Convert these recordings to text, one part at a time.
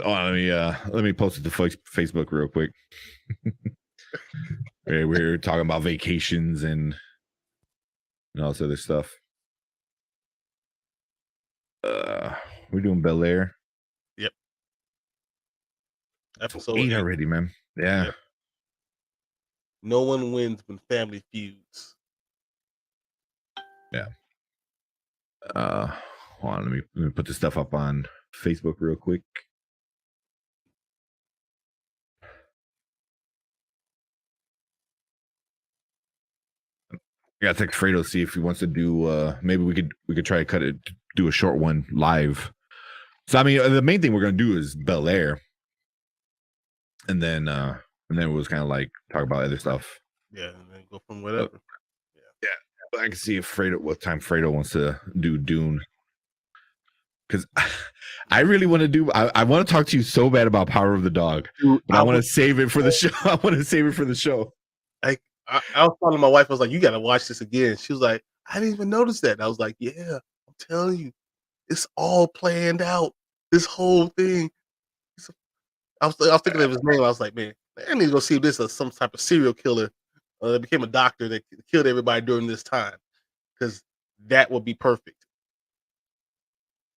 Oh, let me post it to Facebook real quick. We're talking about vacations and all this other stuff. We're doing Bel-Air. Yep. Episode 8 already, man. Yeah. Yep. No one wins when family feuds. Yeah. Hold on, let me put this stuff up on Facebook real quick. I gotta text Fredo, see if he wants to do maybe we could try to do a short one live. So I mean the main thing we're gonna do is Bel-Air. And then it was kind of like talk about other stuff. Yeah, and then go from whatever. Yeah. But I can see if what time Fredo wants to do Dune. Because I really want to do. I want to talk to you so bad about Power of the Dog, but I want to save it for the show. I want to save it for the show. I was telling my wife, I was like, "You got to watch this again." She was like, "I didn't even notice that." And I was like, "Yeah, I'm telling you, it's all planned out. This whole thing." I was thinking of his name. I was like, "Man, I need to go see if this is some type of serial killer that became a doctor that killed everybody during this time, because that would be perfect."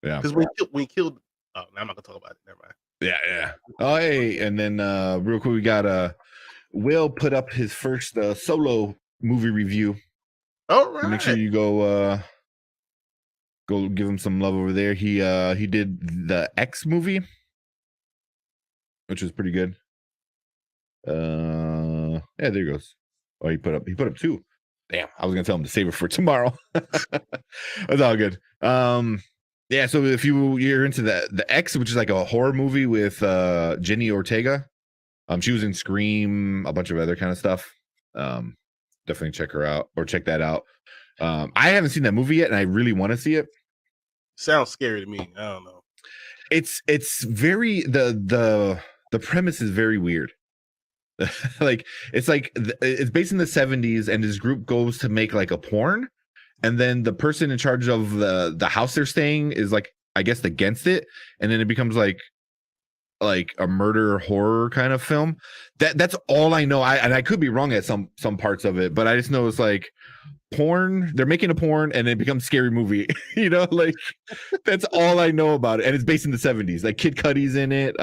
Yeah, because we killed. Oh, now I'm not gonna talk about it. Never mind. Yeah. Oh, hey, and then real quick, we got Will put up his first solo movie review. All right. Make sure you go give him some love over there. He did the X movie, which was pretty good. Yeah, there he goes. Oh, he put up 2. Damn, I was gonna tell him to save it for tomorrow. That's all good. Yeah, so if you're into the X, which is like a horror movie with Jenny Ortega, she was in Scream, a bunch of other kind of stuff. Definitely check that out. I haven't seen that movie yet, and I really want to see it. Sounds scary to me. I don't know. It's very the premise is very weird. Like it's based in the 70s, and this group goes to make like a porn. And then the person in charge of the house they're staying is like, I guess, against it, and then it becomes like a murder horror kind of film. That's all I know. I could be wrong at some parts of it, but I just know it's like porn. They're making a porn, and it becomes scary movie. Like that's all I know about it. And it's based in the 70s. Like Kid Cudi's in it.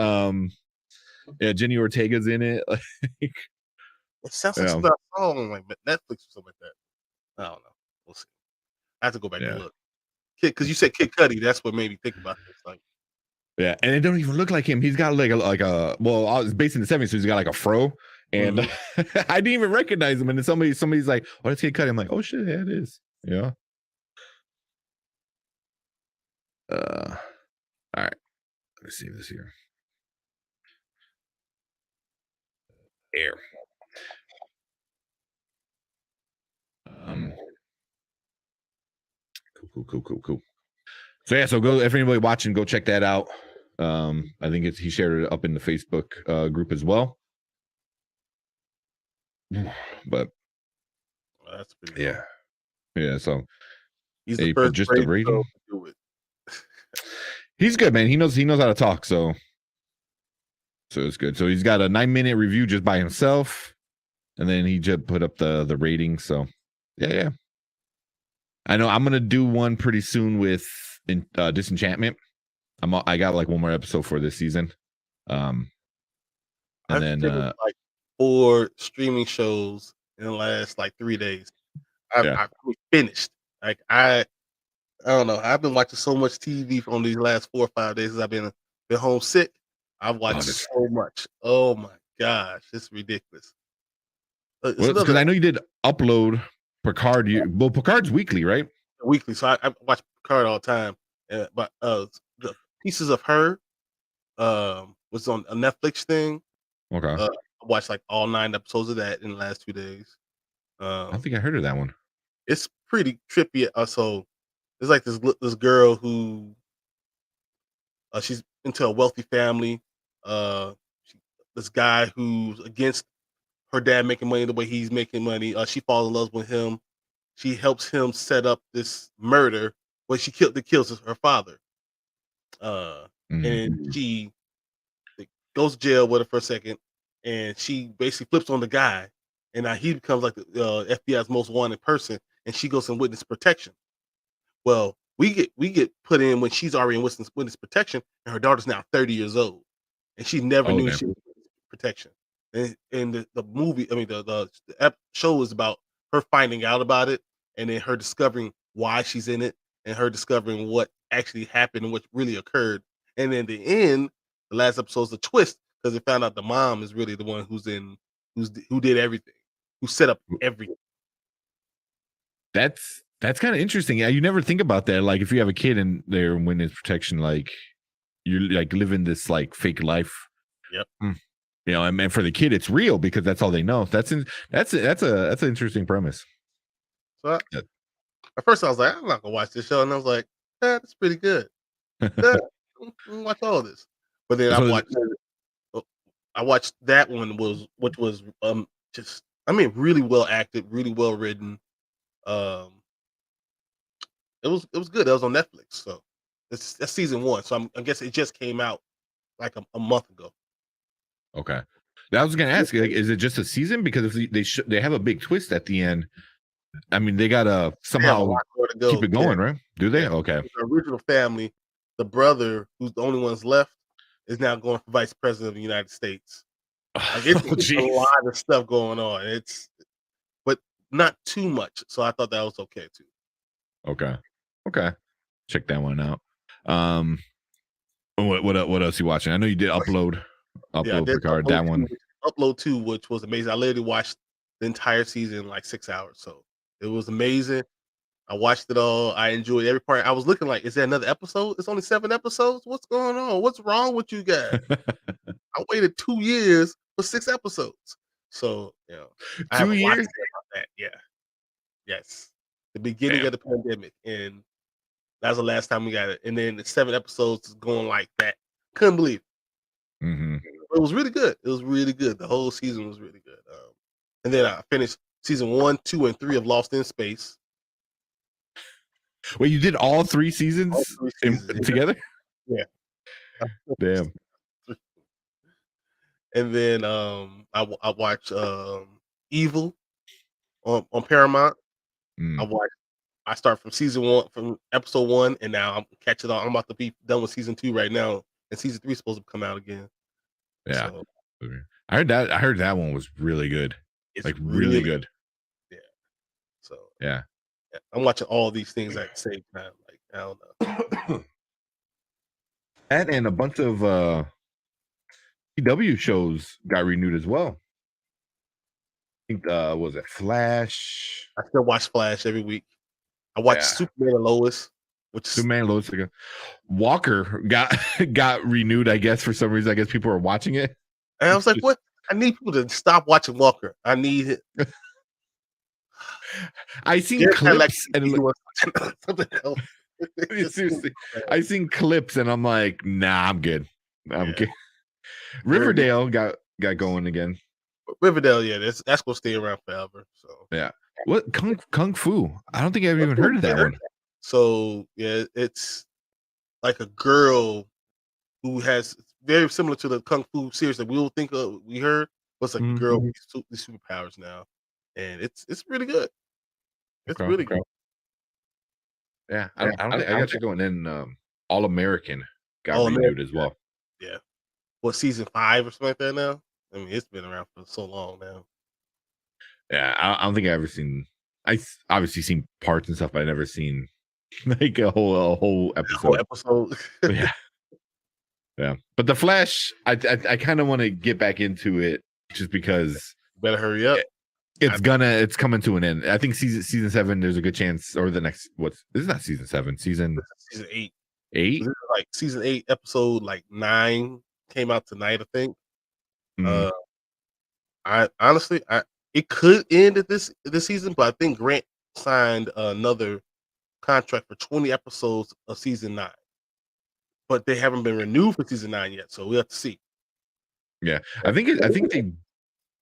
Yeah, Jenny Ortega's in it. Like, it sounds like something I saw on like Netflix or something like that. I don't know. We'll see. I have to go back and look. Because you said Kid Cudi, that's what made me think about this. Like, yeah, and it don't even look like him. He's got like a well, it's based in the 70s, so he's got like a fro, and I didn't even recognize him. And then somebody's like, "Oh, that's Kid Cudi." I'm like, "Oh shit, yeah, it is." Yeah. All right. Let me see this here. Air. Cool. So yeah, so go if anybody watching, go check that out. I think he shared it up in the Facebook group as well. But that's pretty cool. Yeah. So he's the first just the rating. To do it. He's good, man. He knows how to talk. So it's good. So he's got a 9-minute review just by himself, and then he just put up the rating. So yeah. I know I'm gonna do one pretty soon with Disenchantment. I got like one more episode for this season. And then like 4 streaming shows in the last like 3 days. I finished. Like I don't know. I've been watching so much TV on these last 4 or 5 days. I've been homesick. I've watched so much. Oh my gosh, it's ridiculous. Because I know you did upload Picard. Well, Picard's weekly, right? Weekly. So I watch Picard all the time. But the Pieces of Her was on a Netflix thing. Okay. I watched like all 9 episodes of that in the last 2 days. I don't think I heard of that one. It's pretty trippy. So there's like this girl who she's into a wealthy family. This guy who's against her dad making money the way he's making money. She falls in love with him. She helps him set up this murder where she kills her father. And she goes to jail with her for a second, and she basically flips on the guy, and now he becomes like the FBI's most wanted person, and she goes in witness protection. Well, we get put in when she's already in witness protection, and her daughter's now 30 years old, and she never knew Okay. she was in witness protection. And the movie, I mean, the show is about her finding out about it, and then her discovering why she's in it, and her discovering what actually happened and what really occurred. And in the end, the last episode's a twist because they found out the mom is really the one who did everything, who set up everything. That's kind of interesting. Yeah, you never think about that. Like if you have a kid and they're in witness protection, like you're like living this like fake life. Yep. You know, and for the kid, it's real because that's all they know. That's an interesting premise. So at first I was like, I'm not gonna watch this show, and I was like, that's pretty good. Yeah, watch all this. But then So I watched that one which was just I mean really well acted, really well written. Um, it was good. That was on Netflix, so that's season 1. So I guess it just came out like a month ago. okay, I was gonna ask, like, is it just a season? Because if they have a big twist at the end, I mean, they gotta They have a somehow lot more to go. keep it going, right? Do they? Yeah. Okay. The original family, the brother who's the only one's left, is now going for vice president of the United States. Like it's Oh, a geez. lot of stuff going on. But not too much. So I thought that was okay too. Okay. Check that one out. What else you watching? I know you did upload Yeah, I did Picard. Upload That 2, one. Upload 2, which was amazing. I literally watched the entire season in like 6 hours. So it was amazing. I watched it all. I enjoyed every part. I was looking like, is there another episode? It's only 7 episodes. What's going on? What's wrong with you guys? I waited 2 years for 6 episodes. So, I have 2 a lot to years? say about that. Yeah. Yes. The beginning Damn. of the pandemic, and that's the last time we got it. And then the 7 episodes is going like that. Couldn't believe it. Mm-hmm. It was really good. It was really good. The whole season was really good. And then I finished season 1, 2, and 3 of Lost in Space. Wait, you did all 3 seasons, All 3 seasons, yeah. together? Yeah. Damn. And then I watched Evil on Paramount. Mm, I start from season 1 from episode 1, and now I'm catching on. I'm about to be done with season 2 right now, and season 3 is supposed to come out again. yeah. So I heard that one was really good. it's Like really good. Yeah. So Yeah. I'm watching all these things at the same time. Like I don't know. And a bunch of CW shows got renewed as well. I think was it Flash? I still watch Flash every week. I watch Superman and Lois, which is Superman, Lois, Walker got renewed, I guess, for some reason. I guess people are watching it. and I was like, what? I need people to stop watching Walker. I need it. I seen clips and something else. seriously, I seen clips and I'm like, nah, I'm good. I'm good. Riverdale got going again. Riverdale, yeah, that's gonna stay around forever. So yeah, what Kung Fu? I don't think I've even heard of that one. So yeah, it's like a girl who has very similar to the Kung Fu series that we'll think of. We heard was like a girl with these superpowers now, and it's really good. It's really good. Yeah, I don't think I got you going in. All American got renewed as well. Yeah, what season 5 or something like that now? I mean, it's been around for so long now. Yeah, I don't think I ever seen. I obviously seen parts and stuff, but I never seen like a whole episode. Yeah. But the Flash, I kind of want to get back into it just because. Better hurry up. It's coming to an end. I think season 7. There's a good chance, or the next. This is not season 7. Season 8. 8. So this is like season 8, episode like 9 came out tonight, I think. I honestly, it could end at this season, but I think Grant signed another contract for 20 episodes of season 9. But they haven't been renewed for season 9 yet, so we have to see. Yeah, I think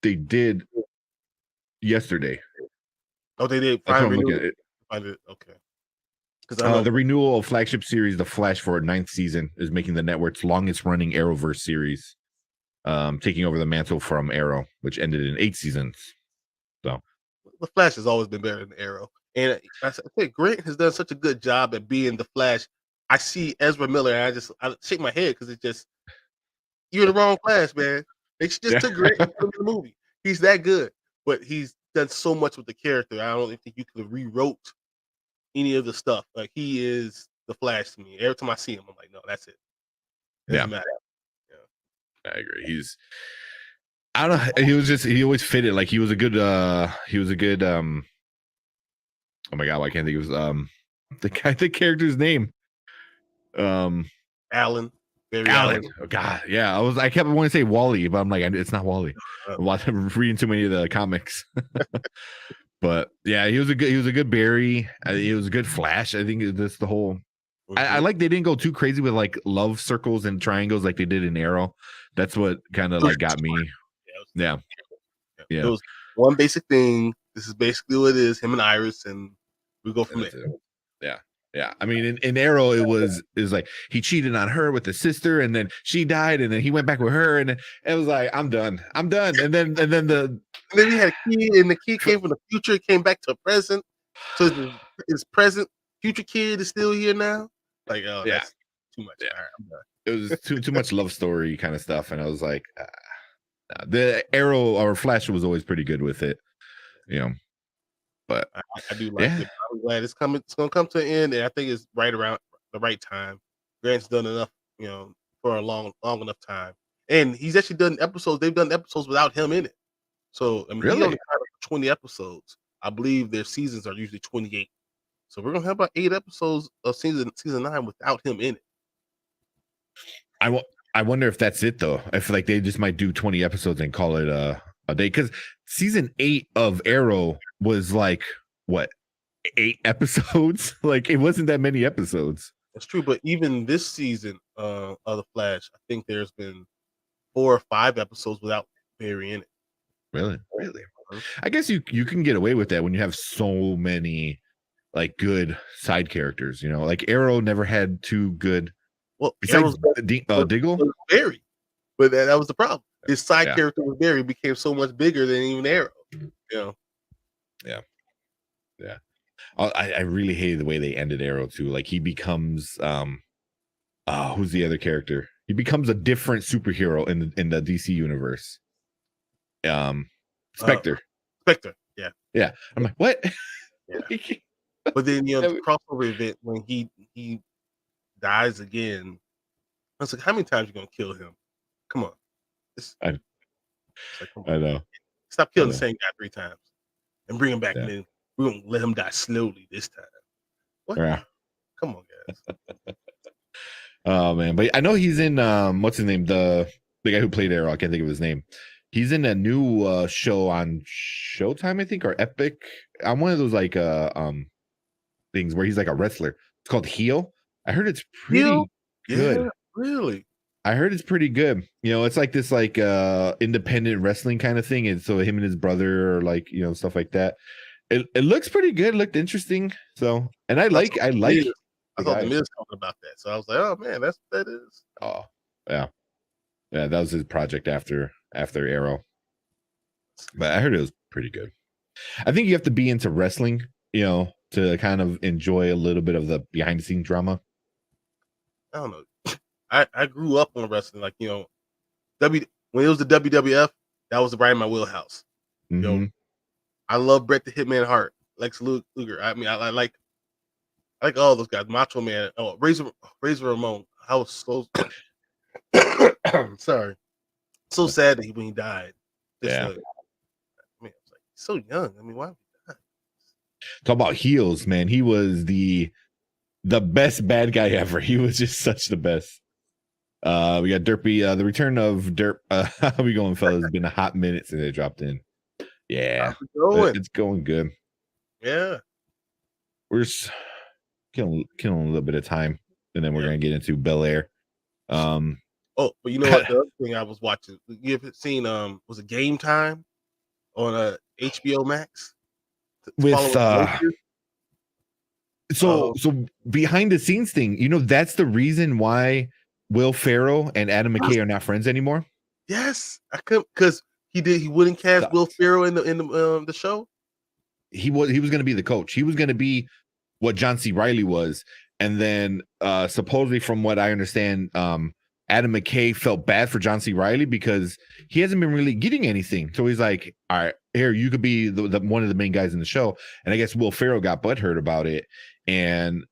they did yesterday. Oh, they did. That's what I'm looking at it. Okay. Because the renewal of flagship series The Flash for a 9th season is making the network's longest running Arrowverse series. taking over the mantle from Arrow, which ended in 8 seasons. So the Flash has always been better than Arrow, and I think Grant has done such a good job at being the Flash. I see Ezra Miller, and I shake my head because it's just you're in the wrong Flash, man. They just took Grant and put him in the movie. He's that good, but he's done so much with the character. I don't think you could have rewrote any of the stuff. Like he is the Flash to me. Every time I see him, I'm like, no, that's it. It doesn't matter. I agree. I don't know. He always fitted. Like he was a good oh my god, I can't think of the character's name. Alan. Alan. Oh god, yeah. I kept wanting to say Wally, but I'm like, it's not Wally. I'm reading too many of the comics. But yeah, he was a good Barry. He was a good Flash. I think that's the whole. I like they didn't go too crazy with like love circles and triangles like they did in Arrow. That's what kind of like got me. Yeah. It was one basic thing. This is basically what it is. Him and Iris, and we go from there. Yeah. I mean, in Arrow, it was like he cheated on her with his sister, and then she died, and then he went back with her, and it was like, I'm done. And then he had a kid, and the kid came from the future, came back to the present. So his present future kid is still here now. Like, oh, yeah, that's too much. Yeah. All right, I'm done. It was too much love story kind of stuff, and I was like, the Arrow or Flash was always pretty good with it, But I do like it. I'm glad it's coming. It's gonna come to an end, and I think it's right around the right time. Grant's done enough, for a long enough time, and he's actually done episodes. They've done episodes without him in it. So I mean, he only got 20 episodes. I believe their seasons are usually 28. So we're gonna have about 8 episodes of season 9 without him in it. I wonder if that's it though. I feel like they just might do 20 episodes and call it a day, because season 8 of Arrow was like what, 8 episodes? Like it wasn't that many episodes. That's true, but even this season of the Flash, I think there's been 4 or 5 episodes without Barry in it. Really? I guess you can get away with that when you have so many like good side characters. Like Arrow never had 2 good. Well, besides Diggle, Barry, but that was the problem. His side character with Barry became so much bigger than even Arrow. Yeah. I really hated the way they ended Arrow too. Like he becomes who's the other character? He becomes a different superhero in the DC universe. Spectre. Yeah. I'm like, what? Yeah. But then the crossover event when he dies again. I was like, how many times you gonna kill him? Come on. I know. Stop killing the same guy 3 times and bring him back, and then we're gonna let him die slowly this time. What? Yeah. Come on, guys. Oh man, but I know he's in what's his name? The guy who played Arrow. I can't think of his name. He's in a new show on Showtime, I think, or Epic. I'm one of those like things where he's like a wrestler. It's called Heel. I heard it's pretty good. Yeah, really. I heard it's pretty good. It's like this like independent wrestling kind of thing, and so him and his brother are like stuff like that. It looks pretty good. Looked interesting. So, and I like. I thought the Miz talking about that, so I was like, oh man, that is. Oh yeah. That was his project after Arrow. But I heard it was pretty good. I think you have to be into wrestling, to kind of enjoy a little bit of the behind the scenes drama. I don't know. I grew up on wrestling, like when it was the WWF, that was right in my wheelhouse. Mm-hmm. I love Bret the Hitman Hart, Lex Luger. I mean, I like all those guys. Macho Man, Razor Ramon. I was so sorry, so sad that when he died. I was like, so young. I mean, why would he die? Talk about heels, man. He was the best bad guy ever. He was just such the best. We got Derpy, the return of Derp. How we going, fellas? It's been a hot minute since they dropped in. Yeah, it's going good. Yeah, we're just killing a little bit of time, and then we're gonna get into Bel-Air. But you know what? The other thing I was watching, you ever seen was it Game Time on HBO Max? With so behind the scenes thing, that's the reason why Will Ferrell and Adam McKay are not friends anymore. Yes, I couldn't because he wouldn't cast Will Sucked. Ferrell in the show. He was going to be the coach. He was going to be what John C. Reilly was, and then supposedly, from what I understand, Adam McKay felt bad for John C. Reilly because he hasn't been really getting anything. So he's like, "All right, here you could be the one of the main guys in the show." And I guess Will Ferrell got butthurt about it, and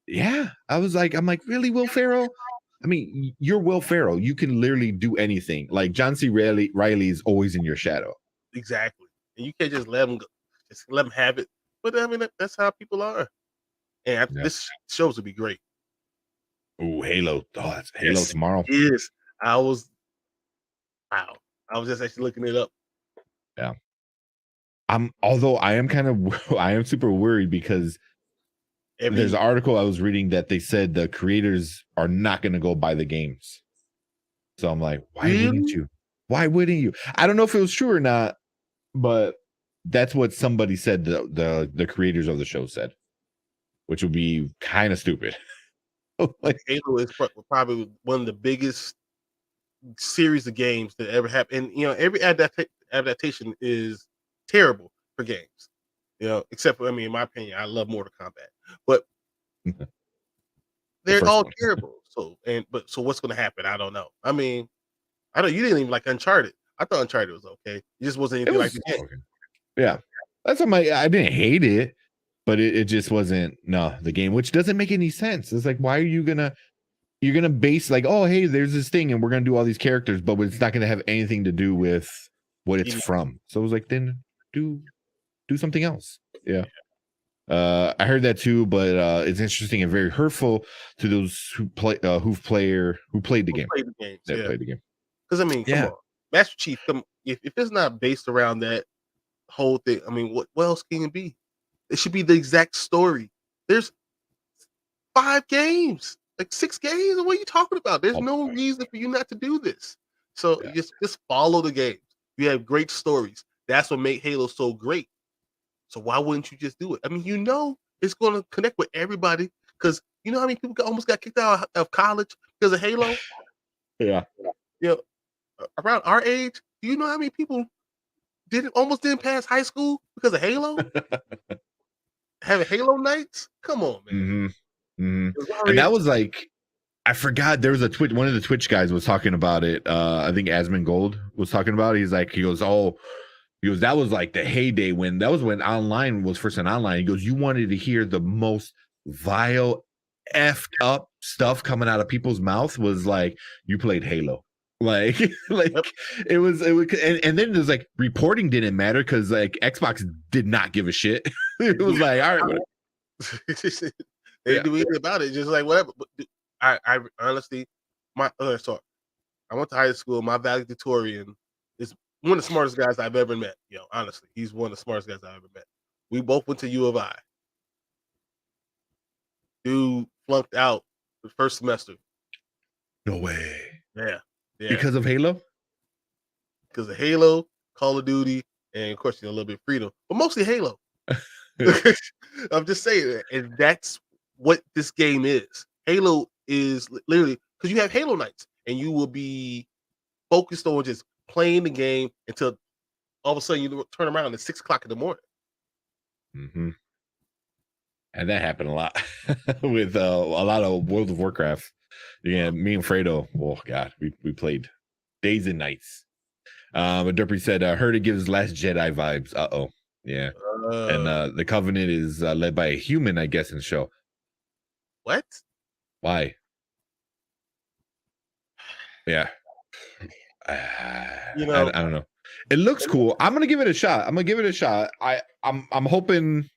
yeah, I'm like, really, Will Ferrell? I mean, you're Will Ferrell. You can literally do anything. Like John C. Reilly is always in your shadow. Exactly, and you can't just let them go, just let them have it. But I mean, that's how people are. And Yeah. this shows would be great. Oh, Halo. Oh, it's Halo Yes, tomorrow. it is. I was wow. I was just actually looking it up. Yeah. Although I am I am super worried because there's an article I was reading that they said the creators are not going to go buy the games. So I'm like, why wouldn't you? Why wouldn't you? I don't know if it was true or not, but that's what somebody said. The creators of the show said, which would be kind of stupid. Like Halo is probably one of the biggest series of games that ever happened. And every adaptation is terrible for games. Except for, I mean, in my opinion, I love Mortal Kombat, but they're all terrible. So what's going to happen? I don't know. I mean, you didn't even like Uncharted. I thought Uncharted was okay. It just wasn't anything like the game. Okay. Yeah, that's what I didn't hate it, but it just wasn't the game, which doesn't make any sense. It's like, why are you you're gonna base like, oh hey, there's this thing and we're gonna do all these characters, but it's not gonna have anything to do with what it's from. So it was like, then do something else. Yeah. I heard that too, but it's interesting and very hurtful to those who played the game. Played the games, yeah. Played the game. Because I mean, come on, Master Chief. If it's not based around that whole thing, I mean, what else can it be? It should be the exact story. There's 5 games, like 6 games. What are you talking about? There's no reason for you not to do this. So just follow the games. You have great stories. That's what made Halo so great. So why wouldn't you just do it? I mean, it's going to connect with everybody because you know how many people almost got kicked out of college because of Halo? Yeah. Around our age, do you know how many people almost didn't pass high school because of Halo? Having Halo nights? Come on, man. And that was like, I forgot there was one of the Twitch guys was talking about it. I think Asmon Gold was talking about it. He goes, that was like the heyday when online was first and online. He goes, you wanted to hear the most vile, effed up stuff coming out of people's mouth was like, you played Halo. Like it was and then there's like reporting didn't matter because like Xbox did not give a shit. It was like, all right, they do anything about it, just like whatever. But I honestly, I went to high school. My valedictorian is one of the smartest guys I've ever met. Honestly, he's one of the smartest guys I've ever met. We both went to U of I. Dude flunked out the first semester. No way. Yeah. Because of Halo? Because of Halo, Call of Duty, and of course, a little bit of Freedom, but mostly Halo. I'm just saying that, and that's what this game is. Halo is literally because you have Halo nights, and you will be focused on just playing the game until all of a sudden you turn around at 6 o'clock in the morning. Mm-hmm. And that happened a lot with a lot of World of Warcraft. Yeah, me and Fredo. Oh God, we played days and nights. But Derpy said, heard it gives Last Jedi vibes. Yeah. And the Covenant is led by a human, I guess, in the show. What? Why? Yeah. I don't know. It looks cool. I'm gonna give it a shot. I'm hoping,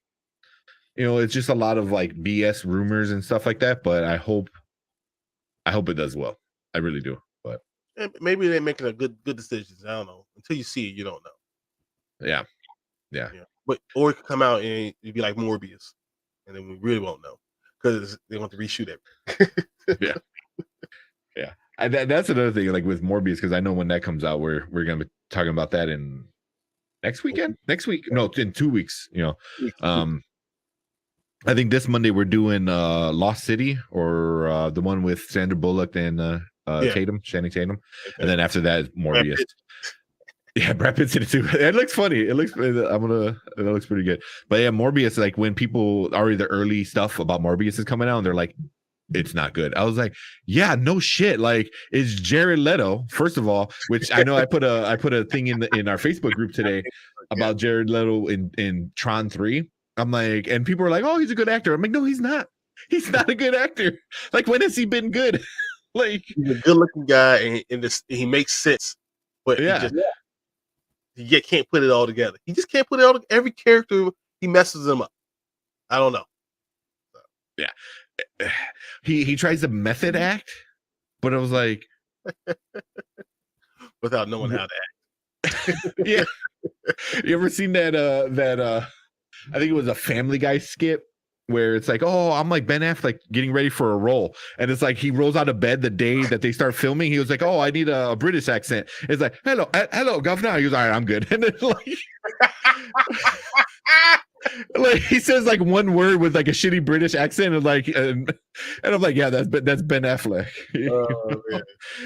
it's just a lot of like BS rumors and stuff like that, but I hope it does well. I really do. But maybe they're making a good decisions. I don't know. Until you see it, you don't know. Yeah. But or it could come out and it'd be like Morbius, and then we really won't know because they want to reshoot it. Yeah. That's another thing, like with Morbius, because I know when that comes out, we're gonna be talking about that in next week. No, in 2 weeks. I think this Monday we're doing Lost City, or the one with Sandra Bullock and Channing Tatum, Okay. and then after that, Brad Morbius. Pitt. Yeah, Brad Pitt's in it too. It looks funny. It looks. It looks pretty good. But yeah, Morbius. Like when people already the early stuff about Morbius is coming out, and they're like, it's not good. I was like, yeah, no shit. Like, it's Jared Leto, first of all, which I know I put a thing in our Facebook group today about Jared Leto in Tron 3. I'm like, and people are like, oh, he's a good actor. I'm like, no, he's not. He's not a good actor. Like, when has he been good? Like, he's a good looking guy, and he makes sense, but he can't put it all together. He just can't put it all together. Every character, he messes them up. I don't know. So. Yeah. He tries to method act, but I was like, without knowing how to act. Yeah. You ever seen that I think it was a Family Guy skit where it's like, oh, I'm like Ben Affleck getting ready for a role. And it's like he rolls out of bed the day that they start filming. He was like, oh, I need a British accent. It's like, hello, governor. He was, all right, I'm good. And then like he says like one word with like a shitty British accent and I'm like, yeah, that's Ben Affleck.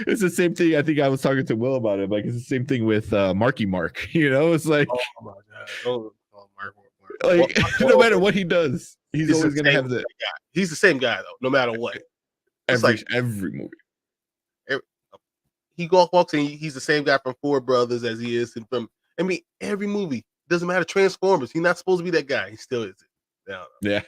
It's the same thing. I think I was talking to Will about it. Like it's the same thing with Marky Mark. It's like, oh my god, Mark. Like no matter what he does, he's always gonna have the. He's the same guy though, no matter what. Every movie. He walks in. He's the same guy from Four Brothers as he is from. I mean, every movie doesn't matter. Transformers. He's not supposed to be that guy. He still is it. Yeah.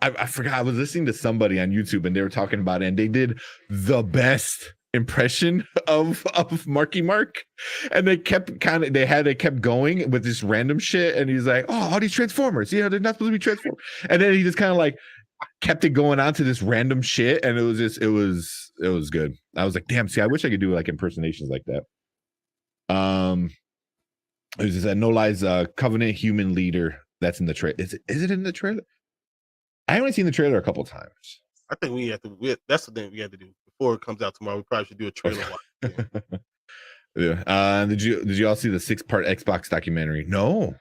I forgot. I was listening to somebody on YouTube and they were talking about it, and they did the best impression of Marky Mark, and they kept going with this random shit, and he's like, oh, all these Transformers, they're not supposed to be Transformers, and then he just kind of like kept it going on to this random shit, and it was good. I was like, damn, see, I wish I could do like impersonations like that. It was just a No Lies Covenant human leader that's in the trailer. Is it in the trailer? I only seen the trailer a couple times. I think we have to. That's the thing we have to do before it comes out tomorrow. We probably should do a trailer watch. Yeah. Did you all see the 6-part Xbox documentary? No,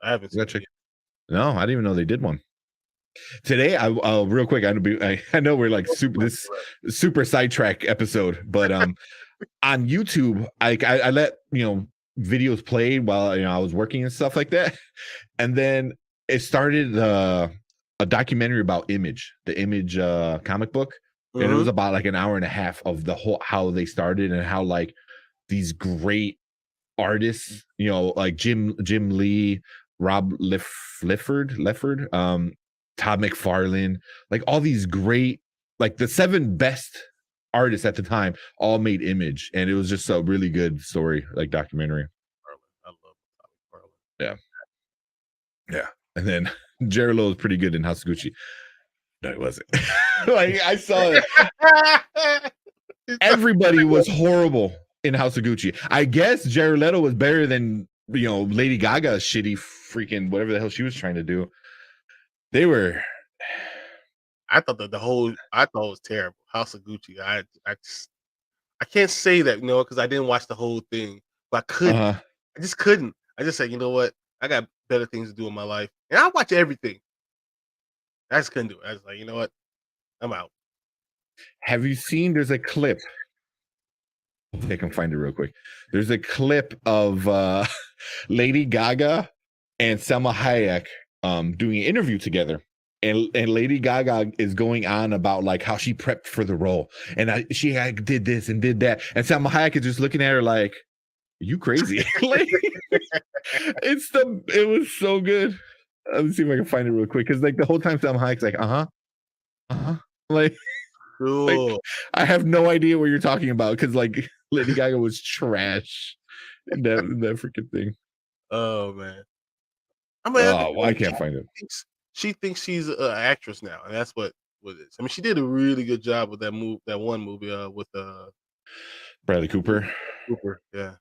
I haven't seen it. No, I didn't even know they did one. Today, I'll real quick. I know we're like super sidetrack episode, but on YouTube, I let videos play while I was working and stuff like that, and then it started a documentary about the Image comic book, and it was about like an hour and a half of the whole how they started and how like these great artists, like Jim Lee, Rob Liefeld, Todd McFarlane, like all these great, like the 7 best artists at the time all made Image, and it was just a really good story, like documentary. I love Todd McFarlane. Yeah. And then Jared Leto was pretty good in House of Gucci. No, it wasn't. Like I saw it. Everybody was horrible in House of Gucci. I guess Jared Leto was better than Lady Gaga's shitty freaking whatever the hell she was trying to do. They were. I thought I thought it was terrible. House of Gucci. I can't say that because I didn't watch the whole thing, but I couldn't. I just couldn't. I just said, you know what? I got better things to do in my life, and I watch everything. I just couldn't do it. I was like, you know what? I'm out. Have you seen? There's a clip. I can find it real quick. There's a clip of Lady Gaga and Salma Hayek doing an interview together, and Lady Gaga is going on about like how she prepped for the role, and she did this and did that, and Salma Hayek is just looking at her like, you crazy. Like, it was so good. Let's see if I can find it real quick, because like the whole time Salma Hayek's like, like, cool. Like, I have no idea what you're talking about, because like Lady Gaga was trash in that freaking thing. Oh man. I can't find it. She thinks she's an actress now, and that's what it is. I mean, she did a really good job with that one movie with Bradley Cooper. Yeah.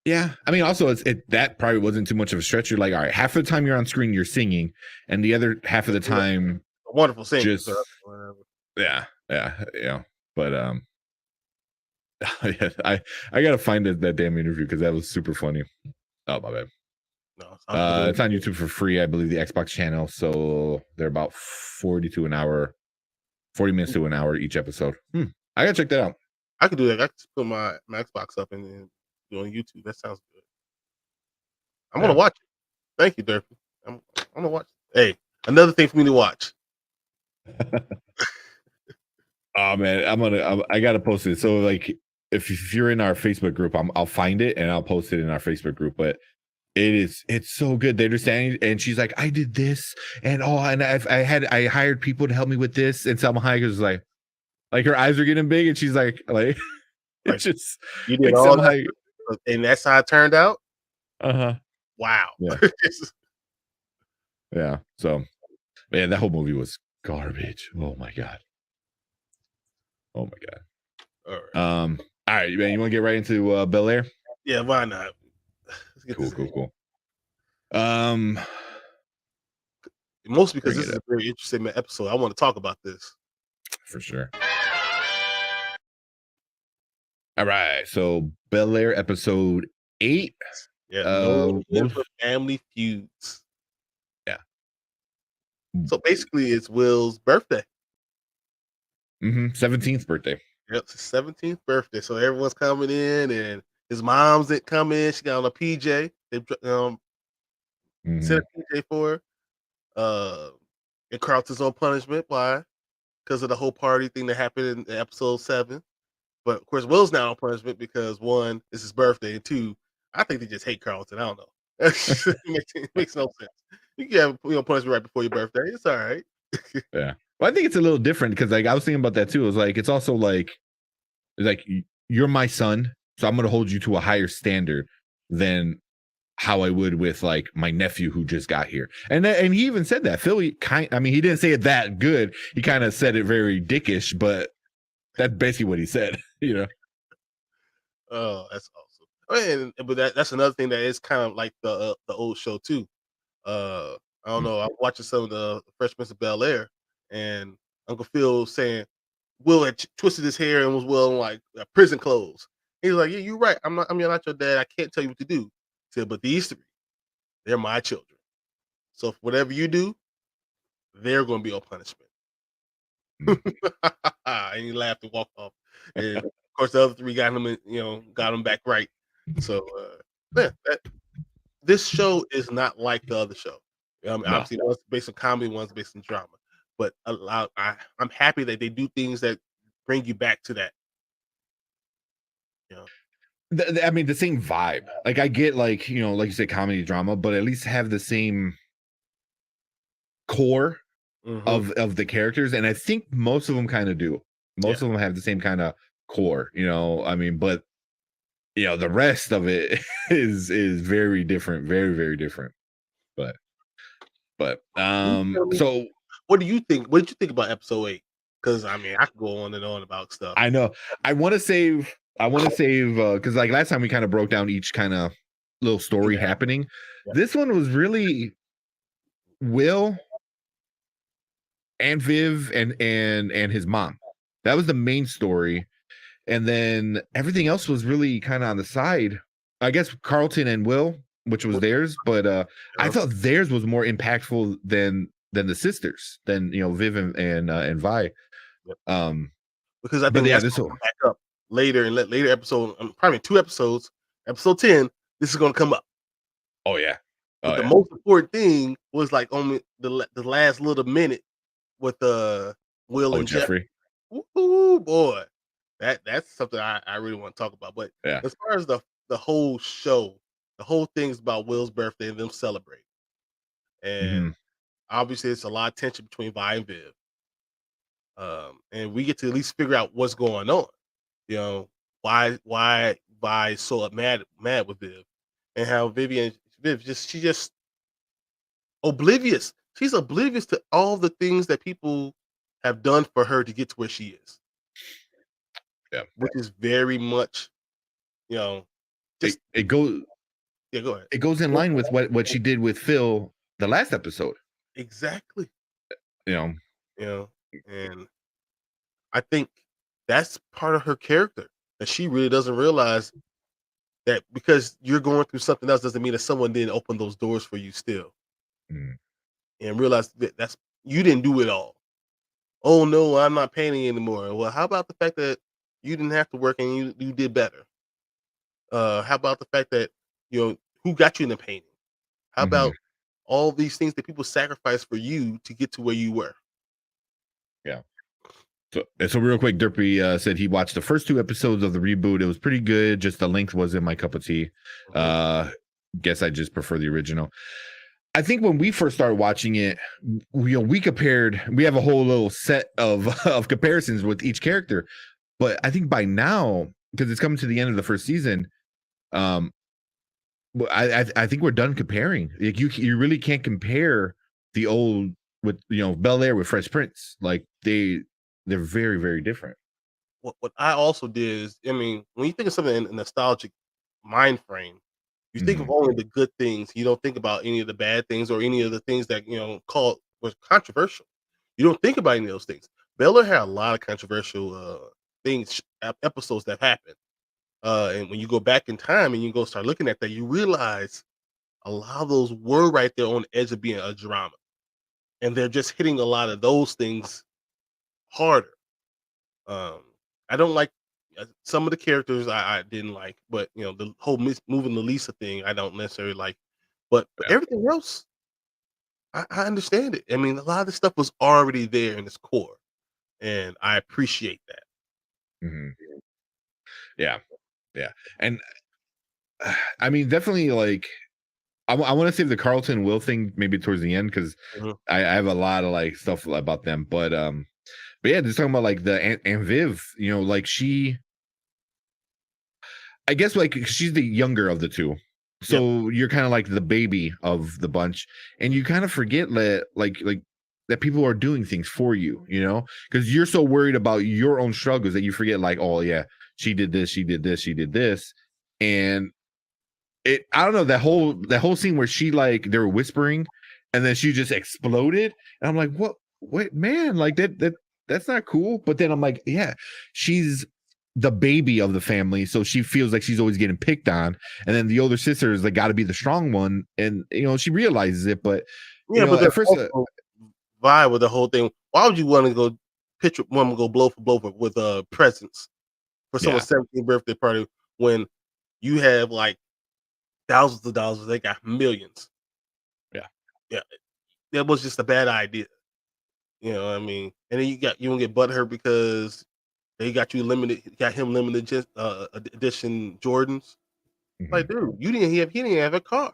Yeah, I mean, also that probably wasn't too much of a stretch. You're like, all right, half of the time you're on screen, you're singing, and the other half of the time, a wonderful singer. Just yeah. But I gotta find that damn interview, because that was super funny. Oh my bad. No, it's on YouTube for free. I believe the Xbox channel, so they're about 42 an hour. 40 minutes to an hour each episode. I gotta check that out. I could do that. I could just put my Xbox up and then do it on YouTube. That sounds good. I'm gonna watch it. Thank you, Durfee. I'm gonna watch it. Hey, another thing for me to watch. Oh man, I gotta post it. So like, if you're in our Facebook group, I'll find it and I'll post it in our Facebook group. But it's so good. They're just standing, and she's like, I did this, and I hired people to help me with this, and Selma Hayek was like her eyes are getting big, and she's like it's just you did like all Selma that, and that's how it turned out. Wow. Yeah. Yeah. So, man, that whole movie was garbage. Oh my god. Oh my god. All right. All right, man. You want to get right into Bel-Air? Yeah, why not? Let's get Cool. Mostly because this is a very interesting episode. I want to talk about this. For sure. All right. So Bel-Air episode 8. Yeah. No family feuds. Yeah. So basically it's Will's birthday. 17th birthday. Yep, it's his 17th birthday. So everyone's coming in, and his mom's didn't come in. She got on a PJ. They sent a PJ for her. And Carlton's on punishment. Why? Because of the whole party thing that happened in episode 7. But of course, Will's now on punishment because 1, it's his birthday, and 2, I think they just hate Carlton. I don't know. It makes no sense. You can have punishment right before your birthday. It's all right. Yeah. Well, I think it's a little different because like I was thinking about that too. It was like it's also like you're my son, so I'm gonna hold you to a higher standard than how I would with like my nephew who just got here. And he even said that. Philly he didn't say it that good. He kind of said it very dickish, but that's basically what he said, you know. Oh, that's awesome. But that's another thing that is kind of like the old show too. I don't know. I'm watching some of the Fresh Prince of Bel-Air, and Uncle Phil saying Will had twisted his hair and was wearing like prison clothes. He was like, "Yeah, you're right. I'm not your dad. I can't tell you what to do." He said, "But these 3, they're my children. So whatever you do, they're going to be on punishment." And he laughed and walked off. And of course, the other 3 got him back right. So this show is not like the other show. Obviously, one's based on comedy, one's based on drama. But I'm happy that they do things that bring you back to that. The same vibe. Like I get like like you said, comedy drama, but at least have the same core of the characters, and I think most of them kind of do. Most of them have the same kind of core, but the rest of it is very different, very, very different. But so what do you think? What did you think about episode 8? Because I could go on and on about stuff. I know. I want to save because like last time we kind of broke down each kind of little story happening. This one was really Will and Viv and his mom. That was the main story. And then everything else was really kind of on the side. I guess Carlton and Will, which was theirs, but I thought theirs was more impactful than the sisters, than Viv and Vi. Because I think this will back up later in later episode, probably 2 episodes. Episode 10, this is going to come up. Oh yeah. But the most important thing was like only the last little minute with Will and Jeffrey. Ooh, boy. That's something I really want to talk about. But as far as the whole show, the whole thing's about Will's birthday and them celebrating. And obviously it's a lot of tension between Vi and Viv. And we get to at least figure out what's going on. Why Vi is so mad with Viv, and how Viv she's just oblivious. She's oblivious to all the things that people have done for her to get to where she is. Yeah, which is very much, just it goes. Yeah, go ahead. It goes in line with what she did with Phil the last episode. Exactly. And I think that's part of her character that she really doesn't realize that because you're going through something else doesn't mean that someone didn't open those doors for you still. And realize that you didn't do it all. oh no, I'm not painting anymore. Well, how about the fact that you didn't have to work and you did better? How about the fact that who got you into painting? How Hmm. about all these things that people sacrificed for you to get to where you were? Yeah. So real quick, Derpy said he watched the first 2 episodes of the reboot. It was pretty good. Just the length wasn't my cup of tea. Mhm. Uh, guess I just prefer the original. I think when we first started watching it, we compared. We have a whole little set of of comparisons with each character. But I think by now, because it's coming to the end of the first season, um, I think we're done comparing. Like you really can't compare the old with Bel-Air with Fresh Prince. Like they're very very different. What I also did is, I mean, when you think of something in a nostalgic mind frame, you think of Hmm. only the good things. You don't think about any of the bad things or any of the things that called was controversial. You don't think about any of those things. Bel-Air had a lot of controversial things, episodes that happened. And when you go back in time and you go start looking at that, you realize a lot of those were right there on the edge of being a drama, and they're just hitting a lot of those things harder. Um, I don't like some of the characters I didn't like, but the whole moving the Lisa thing I don't necessarily like. But Yeah. everything else, I understand it. I mean, a lot of the stuff was already there in its core, and I appreciate that. Hmm. Yeah. Yeah. And I mean, definitely like I want to save the Carlton Will thing maybe towards the end because Mhm. I have a lot of like stuff about them. But yeah, just talking about like the Aunt Viv, like I guess like she's the younger of the two. Yep. So you're kind of like the baby of the bunch, and you kind of forget that like that people are doing things for you, because you're so worried about your own struggles that you forget like, oh yeah, she did this, she did this, she did this, and I don't know, that whole scene where she like they were whispering and then she just exploded and I'm like, what wait man, like that's not cool. But then I'm like, yeah, she's the baby of the family, so she feels like she's always getting picked on, and then the older sister is like got to be the strong one, and she realizes it. But Yeah, but at there's first also vibe with the whole thing. Why would you want to go picture woman go blow for blow with presents for yeah, someone's 17th birthday party when you have like thousands of dollars? They got millions. yeah, Yeah, that was just a bad idea. You know what I mean? And then you don't get butthurt because they got him limited edition Jordans. Like, mhm, dude, he didn't have a car.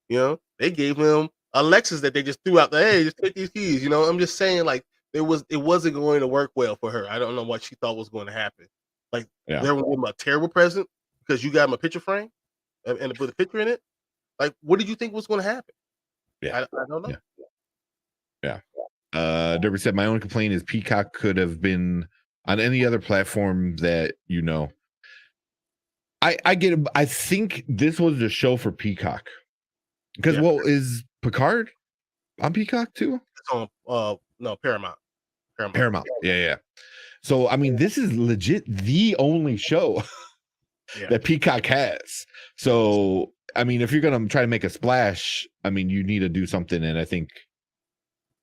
They gave him a Lexus that they just threw out there. Hey, just take these keys. I'm just saying, like, it wasn't going to work well for her. I don't know what she thought was going to happen. Like, yeah, they're gonna give him a terrible present because you got him a picture frame and put a picture in it. Like, what did you think was going to happen? yeah, I don't know. yeah, yeah. Derby said my only complaint is Peacock could have been on any other platform that I get it. I think this was the show for Peacock because, Yeah, well, is Picard on Peacock too? it's on no Paramount. Paramount. Paramount. Yeah, yeah. So I mean, this is legit the only show Yeah, that Peacock has. So I mean, if you're gonna try to make a splash, I mean, you need to do something, and I think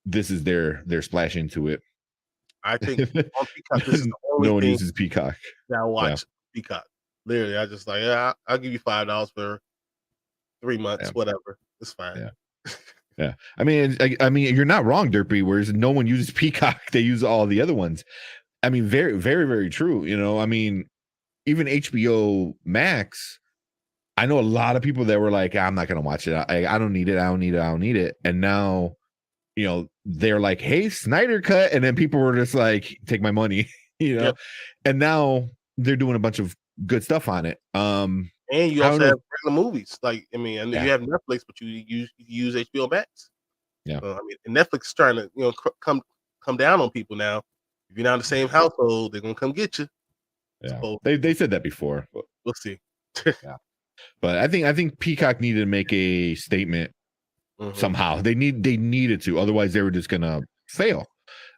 this is their splash into it. I think on Peacock, this is the only No one thing uses Peacock. that I Yeah, watch Peacock. Literally, I just like, yeah, I'll give you $5 for 3 months, yeah, whatever. It's fine. yeah. Yeah, I mean, you're not wrong, Derpy. Whereas no one uses Peacock, they use all the other ones. I mean, very, very, very true. I mean, even HBO Max. I know a lot of people that were like, I'm not gonna watch it. I don't need it. I don't need it. I don't need it. And now, they're like, hey, Snyder cut, and then people were just like, take my money, you know. Yep. And now they're doing a bunch of good stuff on it. And you I don't also know. have regular movies. Like, I mean, I know Yeah, you have Netflix, but you use HBO Max. yeah, I mean, and Netflix is trying to come down on people now. If you're not in the same yeah, household, they're gonna come get you. yeah. So They said that before, but we'll see. yeah. But I think Peacock needed to make a statement Hmm. somehow. They needed to, otherwise they were just gonna fail.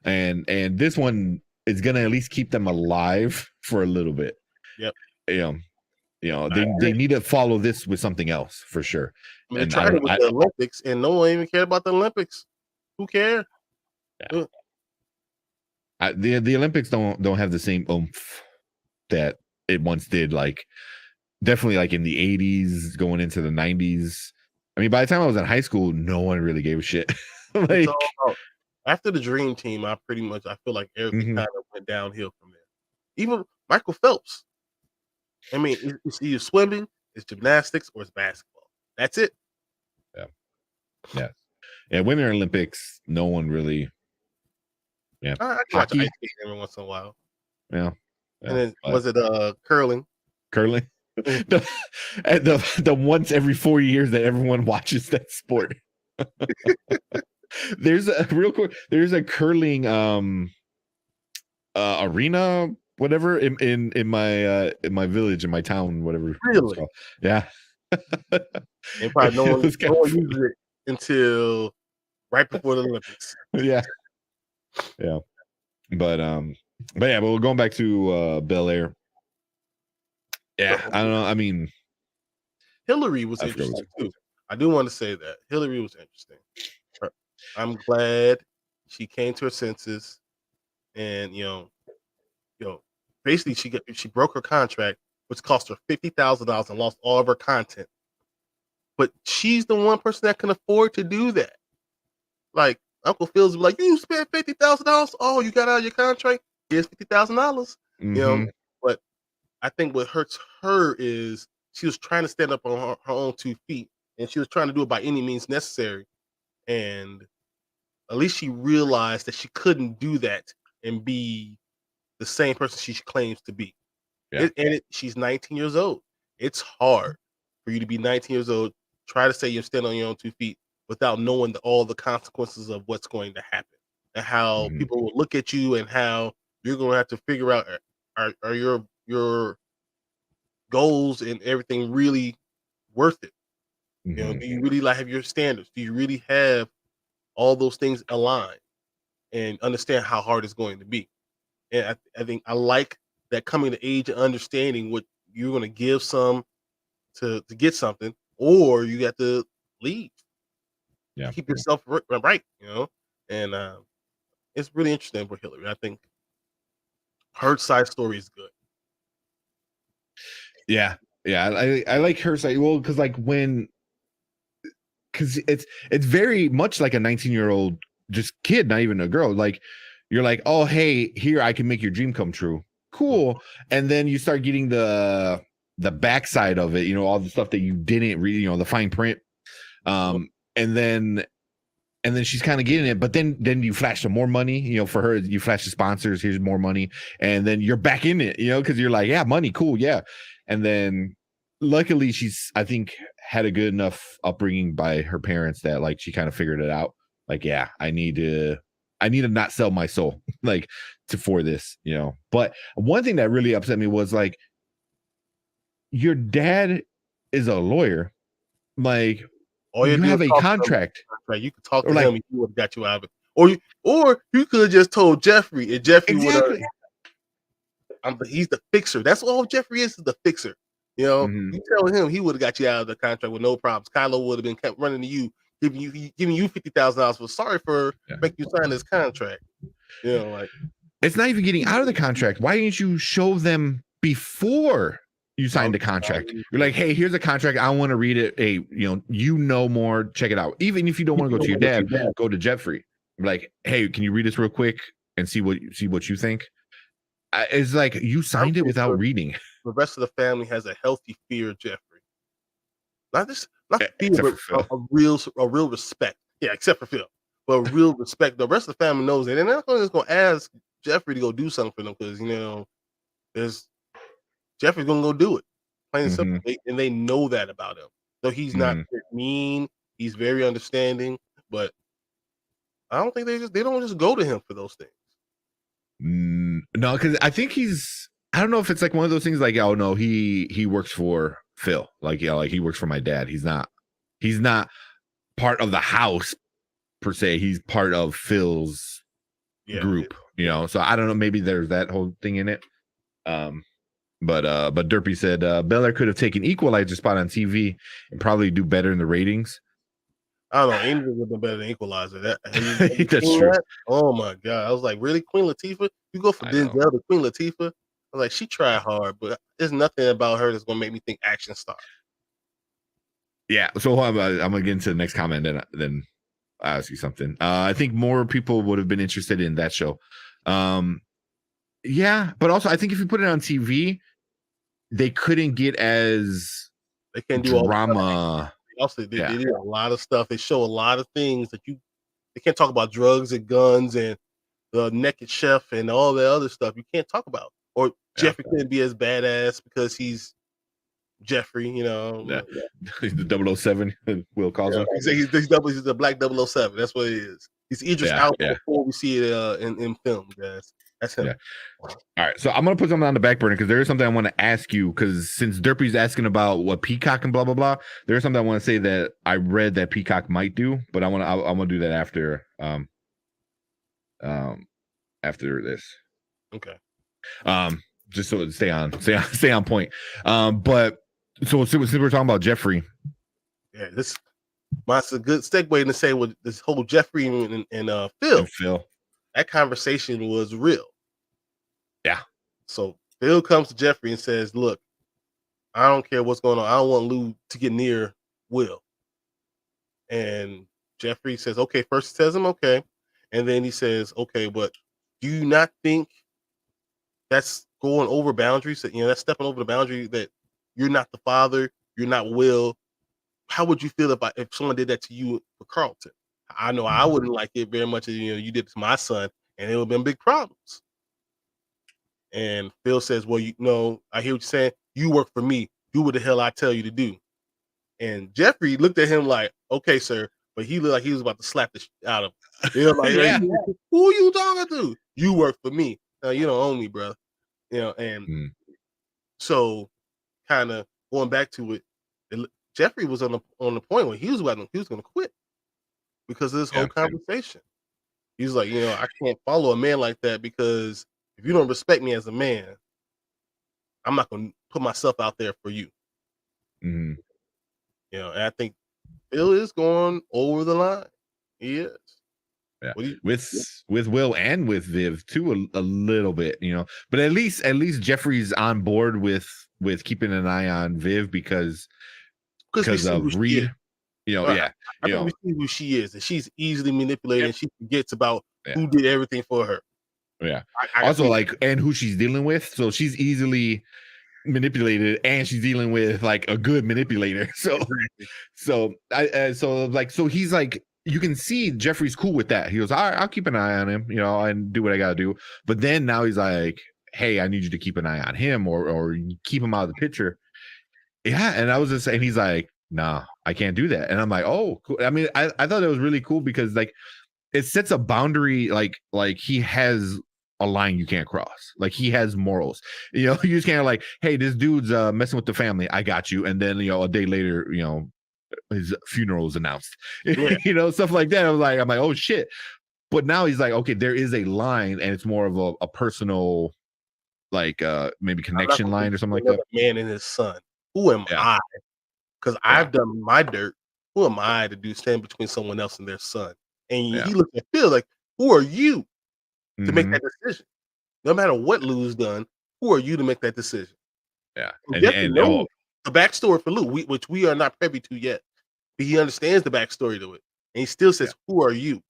And this one is gonna at least keep them alive for a little bit. Yep. You know, I they agree. need to follow this with something else for sure. I mean, they And I tried don't it with I the Olympics, and no one even cared about the Olympics. Who cared? yeah, Uh, The Olympics don't have the same oomph that it once did. Like definitely like in the 80s, going into the 90s. I mean, by the time I was in high school, no one really gave a shit. It's Like, all about after the Dream Team. I feel like everything mhm. kind of went downhill from there. Even Michael Phelps. I mean, it's either swimming, it's gymnastics, or it's basketball. That's it. Yeah, yeah, yeah. Winter Olympics, no one really. Yeah, I can watch ice hockey. skating every once in a while. Yeah, And yeah. then But was it curling? curling, Mhm. the once every 4 years that everyone watches that sport. There's a real quick. There's a curling arena, whatever, in my village, in my town, whatever it's Really? called. Yeah. And probably no It one was kind of uses funny. it until right before the Olympics. Yeah, yeah. But yeah, but we're going back to Bel-Air. Yeah, So I don't know. I mean, Hillary was I forgot interesting too. I do want to say that Hillary was interesting. I'm glad she came to her senses, and you know, basically she broke her contract, which cost her $50,000 and lost all of her content. But she's the one person that can afford to do that. Like Uncle Phil's like, you spent $50,000. Oh, you got out of your contract. Here's $50,000. You know, mm-hmm, but I think what hurts her is she was trying to stand up on her own 2 feet, and she was trying to do it by any means necessary. And at least she realized that she couldn't do that and be the same person she claims to be. yeah, She's 19 years old. It's hard for you to be 19 years old, try to say you're standing on your own 2 feet without knowing all the consequences of what's going to happen and how mm-hmm, people will look at you and how you're going to have to figure out are your goals and everything really worth it? mm-hmm. Do you really like have your standards? Do you really have all those things aligned and understand how hard it's going to be? And I think I like that coming to age and understanding what you're going to give some to get something, or you got to leave to Yeah, keep yourself right. And it's really interesting for Hillary. I think her side story is good. yeah, yeah. I like her side. Well, because like because it's very much like a 19-year-old just kid, not even a girl. Like you're like, oh hey, here I can make your dream come true. Mhm. Cool. And then you start getting the backside of it, all the stuff that you didn't read, the fine print. And then she's kind of getting it, but then you flash some more money, for her, you flash the sponsors, here's more money, and then you're back in it, because you're like, yeah, money, cool, yeah. And then luckily she's, I think, had a good enough upbringing by her parents that like she kind of figured it out. Like, yeah, I need to not sell my soul like for this. But one thing that really upset me was like, your dad is a lawyer, like All you you do is have a talk to him. contract, Right? You could talk or to him, like, and he would have got you out of it. Or you could have just told Jeffrey, and Jeffrey would have. exactly. He's the fixer. That's all Jeffrey is the fixer. Mhm. You tell him he would have got you out of the contract with no problems. Kylo would have been kept running to you, giving you $50,000. For sorry for Yeah. making you sign this contract. Like It's not even getting out of the contract. Why didn't you show them before you signed the contract? You're like, hey, here's a contract. I want to read it. Hey, more. Check it out. Even if you don't want to go to your dad, go to Jeffrey. Like, hey, can you read this real quick and see what you think? It's like you I'm signed it pretty without sure reading. the rest of the family has a healthy fear of Jeffrey. Not fear, Except but for Phil. a real respect. Yeah, except for Phil, but real respect. The rest of the family knows it, and they're not just going to ask Jeffrey to go do something for them because there's Jeffrey's going to go do it. Plain and simple, Mm-hmm. and they know that about him. So he's not Mm-hmm. mean. He's very understanding, but I don't think they don't just go to him for those things. No, because I think I don't know if it's like one of those things like, oh no, he works for Phil. Like, yeah, like he works for my dad. He's not part of the house per se. He's part of Phil's Yeah, group, So I don't know. Maybe there's that whole thing in it. But Derpy said Bel-Air could have taken Equalizer spot on TV and probably do better in the ratings. I don't know. Anything would have been better than Equalizer. Have you That's seen true. that? Oh my god! I was like, really, Queen Latifah? You go for I know. Denzel to Queen Latifah? I was like, she tried hard, but there's nothing about her that's gonna make me think action star. Yeah. So I'm gonna get into the next comment, then I'll ask you something. I think more people would have been interested in that show. Yeah, but also I think if you put it on TV, they couldn't get as They can't do all the stuff. drama. Also, they Yeah, did a lot of stuff. They show a lot of things that they can't talk about drugs and guns and the naked chef and all the other stuff. You can't talk about. Or yeah, Jeffrey couldn't be as badass because he's Jeffrey. yeah. The 007, Will calls him. He's the black 007. That's what it is. He's Idris Yeah, Elba yeah, before we see it in film, guys. That's him. yeah. All right, so I'm gonna put something on the back burner because there is something I want to ask you. Because since Derpy's asking about what Peacock and blah blah blah, there's something I want to say that I read that Peacock might do, but I'm gonna do that after this. Okay. Just so stay on point. But so since we're talking about Jeffrey, Yeah, that's a good segue to say with this whole Jeffrey and Phil. and Phil, That conversation was real. yeah, So Phil comes to Jeffrey and says, "Look, I don't care what's going on. I don't want Lou to get near Will." And Jeffrey says, "Okay." First he says him okay, and then he says, "Okay, but do you not think that's going over boundaries? That that's stepping over the boundary. That you're not the father, you're not Will. How would you feel if someone did that to you for Carlton? I know I wouldn't like it very much. You did it to my son, and it would have been big problems." And Phil says, "Well, I hear what you're saying. You work for me. Do what the hell I tell you to do." And Jeffrey looked at him like, "Okay, sir," but he looked like he was about to slap the shit out of him. He was like, yeah. "Who are you talking to? You work for me. You don't own me, bro." And so kind of going back to it, Jeffrey was on the point where he was going to quit because of this whole conversation. He's like, "I can't follow a man like that because if you don't respect me as a man, I'm not going to put myself out there for you." Mm-hmm. And I think Phil is going over the line. He is. Yeah, with Will and with Viv too, a little bit, but at least Jeffrey's on board with keeping an eye on Viv because we see who of she Reed, is. yeah. I think we see who she is, and she's easily manipulated, and she forgets about Yeah. who did everything for her. Yeah. I Also, and who she's dealing with, so she's easily manipulated, and she's dealing with like a good manipulator. So, exactly. so he's like, you can see Jeffrey's cool with that. He goes, all right, I'll keep an eye on him, and do what I gotta do. But then now he's like, hey, I need you to keep an eye on him or keep him out of the picture. Yeah, and I was just saying, he's like, nah, I can't do that. And I'm like, oh, cool. I mean, I thought it was really cool because like it sets a boundary, like he has a line you can't cross. Like he has morals. You just can't like, hey, this dude's messing with the family. I got you. And then a day later, his funeral is announced. Yeah. Stuff like that. I'm like, oh shit. But now he's like, okay, there is a line, and it's more of a personal, like maybe connection line or something like that. Man and his son. Who am I? Because I've done my dirt. Who am I to stand between someone else and their son? And he looks at Phil like, who are you to make that decision? No matter what Lou's done, who are you to make that decision? Yeah. And knows the backstory for Lou, which we are not privy to yet. But he understands the backstory to it. And he still says, who are you?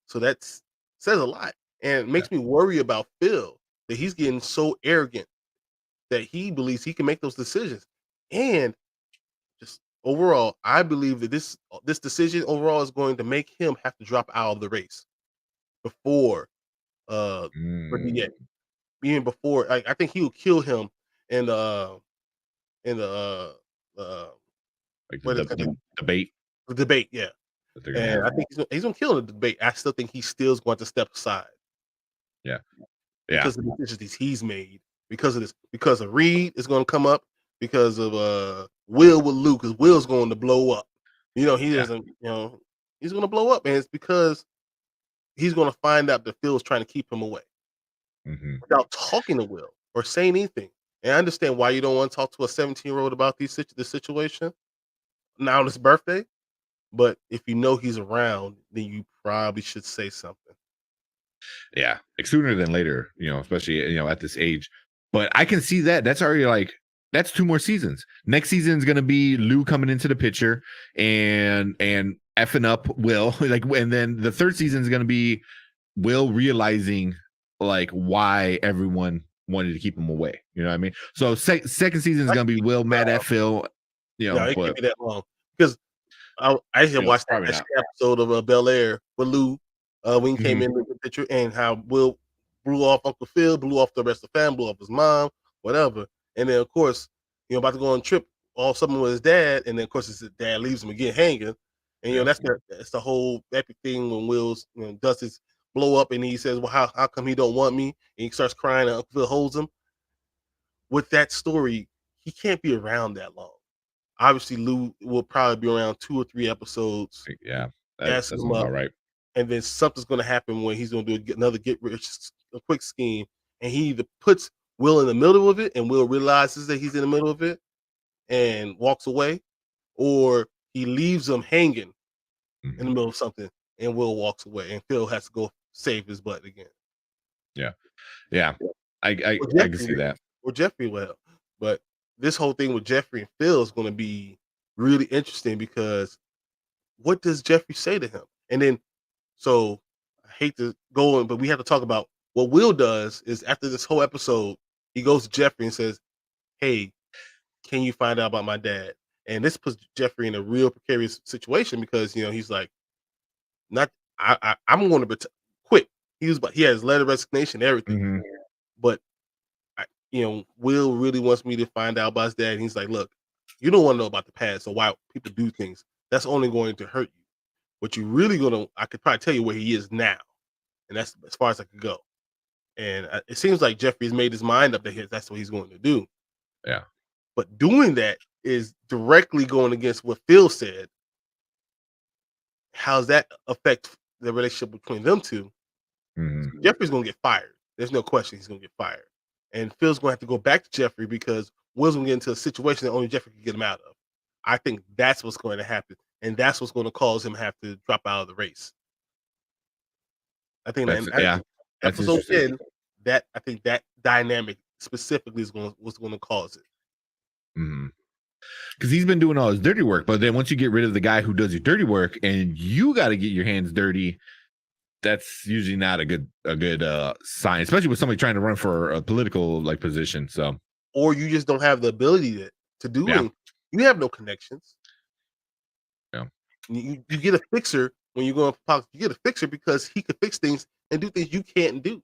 So that says a lot. And it makes me worry about Phil, that he's getting so arrogant that he believes he can make those decisions. And just overall, I believe that this decision overall is going to make him have to drop out of the race before for DA. Even before, I think he will kill him in the like the debate. The debate, yeah. And I think he's gonna kill the debate. I still think he still is going to step aside. Yeah. Because of the decisions he's made, because of Reed is gonna come up, because of Will with Luke, because Will's going to blow up. He doesn't, he's gonna blow up, and it's because he's gonna find out that Phil's trying to keep him away. Without talking to Will or saying anything. And I understand why you don't want to talk to a 17-year-old about this situation now on his birthday, But if you know he's around, then you probably should say something. Yeah, like sooner than later, especially at this age. But I can see that. That's already like that's 2 more seasons. Next season is gonna be Lou coming into the picture and effing up Will. And then the third season is gonna be Will realizing like why everyone wanted to keep him away. You know what I mean? So second season is gonna be Will mad at Phil. No, it can't But be that long because I used to watch probably that not. episode of Bel-Air with Lou when he came Mhm. in with the picture and how Will blew off Uncle Phil, blew off the rest of the family, blew off his mom, whatever. And then of course, about to go on a trip all of a sudden with his dad, and then of course his dad leaves him again hanging. And Yeah. that's the whole epic thing when Will's does his blow up and he says, well, how come he don't want me? And he starts crying and Uncle Phil holds him. With that story, he can't be around that long. Obviously, Lou will probably be around 2 or 3 episodes, Yeah, that gassing him sounds up, about right. and then something's gonna happen when he's gonna do another get rich quick scheme, and he either puts Will in the middle of it, and Will realizes that he's in the middle of it and walks away, or he leaves him hanging in the Mhm. middle of something, and Will walks away, and Phil has to go save his butt again. Yeah. Yeah. Or I can see Jeffrey, that. or Jeffrey will. But this whole thing with Jeffrey and Phil is gonna be really interesting because what does Jeffrey say to him? And then, so I hate to go on, but we have to talk about what Will does is after this whole episode, he goes to Jeffrey and says, hey, can you find out about my dad? And this puts Jeffrey in a real precarious situation because he's like, not I'm going to quit. He has letter of resignation, everything, Mhm. but Will really wants me to find out about his dad. And he's like, look, you don't want to know about the past or why people do things. That's only going to hurt you. What you really I could probably tell you where he is now, and that's as far as I could go. And it seems like Jeffrey's made his mind up that that's what he's going to do. Yeah. But doing that is directly going against what Phil said. How's that affect the relationship between them two? Mhm. Jeffrey's going to get fired. There's no question he's going to get fired. And Phil's going to have to go back to Jeffrey because Will's going to get into a situation that only Jeffrey can get him out of. I think that's what's going to happen. And that's what's going to cause him to have to drop out of the race. I think that Yeah. in That's episode interesting. 10, I think that dynamic specifically is what's going to cause it. Mhm. Because he's been doing all his dirty work, but then once you get rid of the guy who does your dirty work and you got to get your hands dirty, that's usually not a good sign, especially with somebody trying to run for a political position. So Or you just don't have the ability to do yeah, anything. You have no connections. yeah, You get a fixer when you go in politics. You get a fixer because he could fix things and do things you can't do.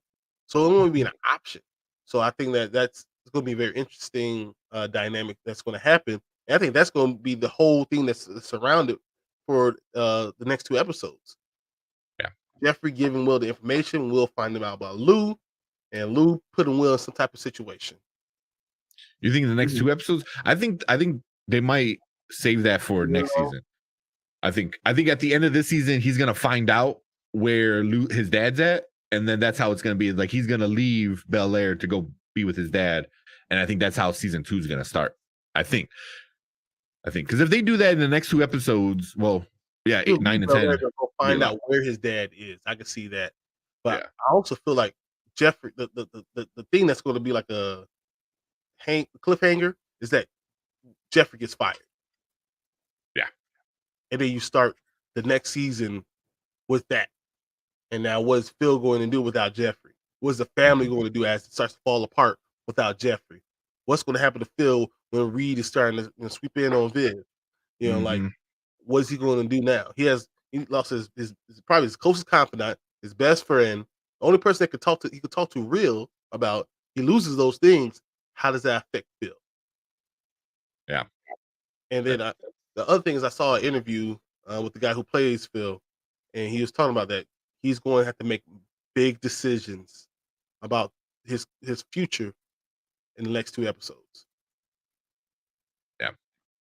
So it won't be an option. So I think that's going to be a very interesting dynamic that's going to happen. And I think that's going to be the whole thing that's surrounded for the next 2 episodes. yeah. Jeffrey giving Will the information, Will finding out about Lou, and Lou putting Will in some type of situation. You think the next 2 episodes? I think they might save that for next season. I think at the end of this season, he's gonna find out where his dad's at, and then that's how it's gonna be. Like he's gonna leave Bel-Air to go be with his dad, and I think that's how season 2 is gonna start. I think because if they do that in the next 2 episodes, well, yeah, He'll 8, leave 9, and Bel-Air 10, to go be a find lot. out where his dad is. I can see that. But Yeah, I also feel like Jeffrey, the thing that's going to be like a cliffhanger is that Jeffrey gets fired. yeah. And then you start the next season with that. And now what is Phil going to do without Jeffrey? What is the family Mhm. going to do as it starts to fall apart without Jeffrey? What's going to happen to Phil when Reed is starting to sweep in on Viv? Like Mhm. what is he going to do now? He lost his probably his closest confidant, his best friend, the only person that he could talk to real about. He loses those things. How does that affect Phil? Yeah. And then That- the other thing is I saw an interview with the guy who plays Phil, and he was talking about that he's going to have to make big decisions about his future in the next 2 episodes. Yeah.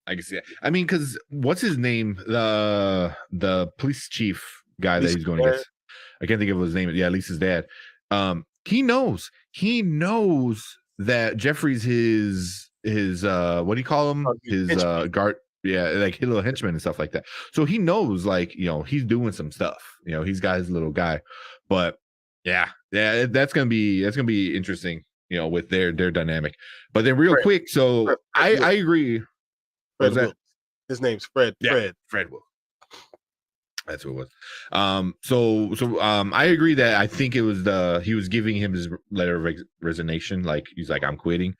I can see it. I mean, because what's his name? The police chief guy that Lisa's he's going dad, against. I can't think of his name. Yeah, Lisa's dad. He knows. He knows that Jeffrey's his what do you call him? His henchman. guard. Yeah, like his little henchmen and stuff like that. So he knows, like, he's doing some stuff. He's got his little guy. But yeah, that's gonna be interesting, with their dynamic. But then real Fred, quick, so Fred I Wilkes. agree. What Fred was that? Wilkes. His name's Fred. Yeah, Fred. Fred will. That's what it was. I agree that I think it was he was giving him his letter of resignation. Like he's like, I'm quitting.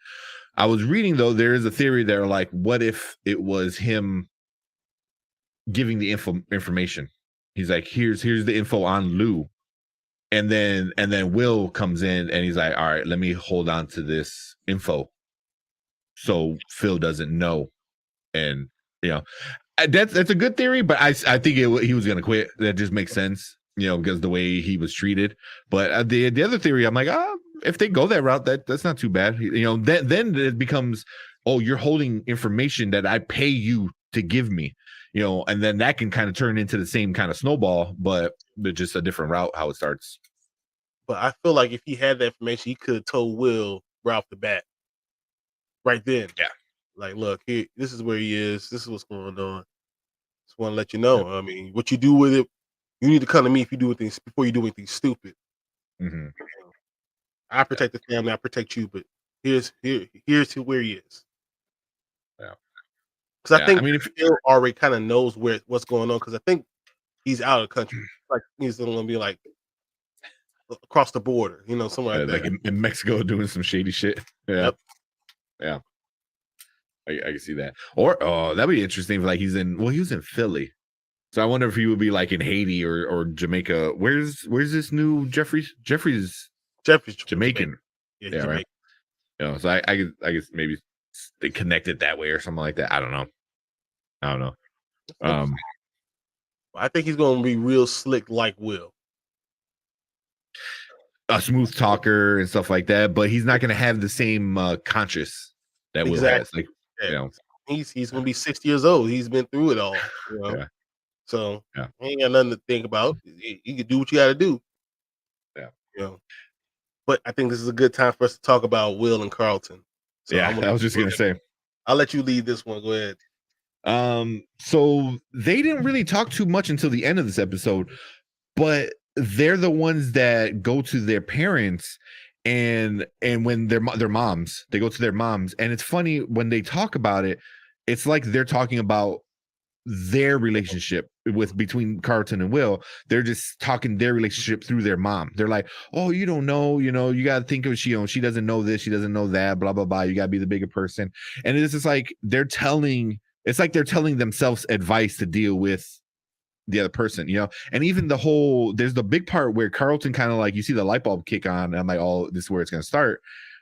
I was reading though, there is a theory there, like, what if it was him giving the information? He's like, here's the info on Lou, and then Will comes in and he's like, all right, let me hold on to this info so Phil doesn't know, and that's a good theory, but I think he was gonna quit. That just makes sense, because the way he was treated. But the other theory, I'm like, if they go that route, that's not too bad. Then it becomes, oh, you're holding information that I pay you to give me, and then that can kind of turn into the same kind of snowball, but just a different route how it starts. But I feel like if he had that information, he could have told Will right off the bat, right then. Yeah. Like, look, here, this is where he is. This is what's going on. Just want to let you know. I mean, what you do with it, you need to come to me if you do things before you do anything stupid. Mm-hmm. I protect the family, I protect you, but here's where he is. Yeah. Because I Yeah. think I mean, if Phil already kind of knows what's going on. Because I think he's out of the country. Like he's going to be like across the border, somewhere like like that. in Mexico doing some shady shit. Yeah. Yep. Yeah. I can see that. Or that'd be interesting if like he was in Philly. So I wonder if he would be like in Haiti or Jamaica. Where's this new Jeffrey's Jeffrey's Jamaican. Yeah, Yeah, Jamaican. right. So I guess maybe they connected that way or something like that. I don't know. I think he's going to be real slick like Will. A smooth talker and stuff like that, but he's not going to have the same conscious that Will has. Like, yeah. He's going to be 60 years old. He's been through it all. Yeah. So Yeah. he ain't got nothing to think about. You can do what you got to do. Yeah. But I think this is a good time for us to talk about Will and Carlton. So yeah, I was just going to say. I'll let you lead this one. Go ahead. So they didn't really talk too much until the end of this episode, but they're the ones that go to their parents and when their moms, they go to their moms, and it's funny when they talk about it, it's like they're talking about their relationship between Carlton and Will. They're just talking their relationship through their mom. They're like, oh, you don't know, you got to think of she doesn't know this, she doesn't know that, blah blah blah, you got to be the bigger person. And it's just like they're telling themselves advice to deal with the other person, and even there's the big part where Carlton kind of like, you see the light bulb kick on, and I'm like, oh, this is where it's going to start,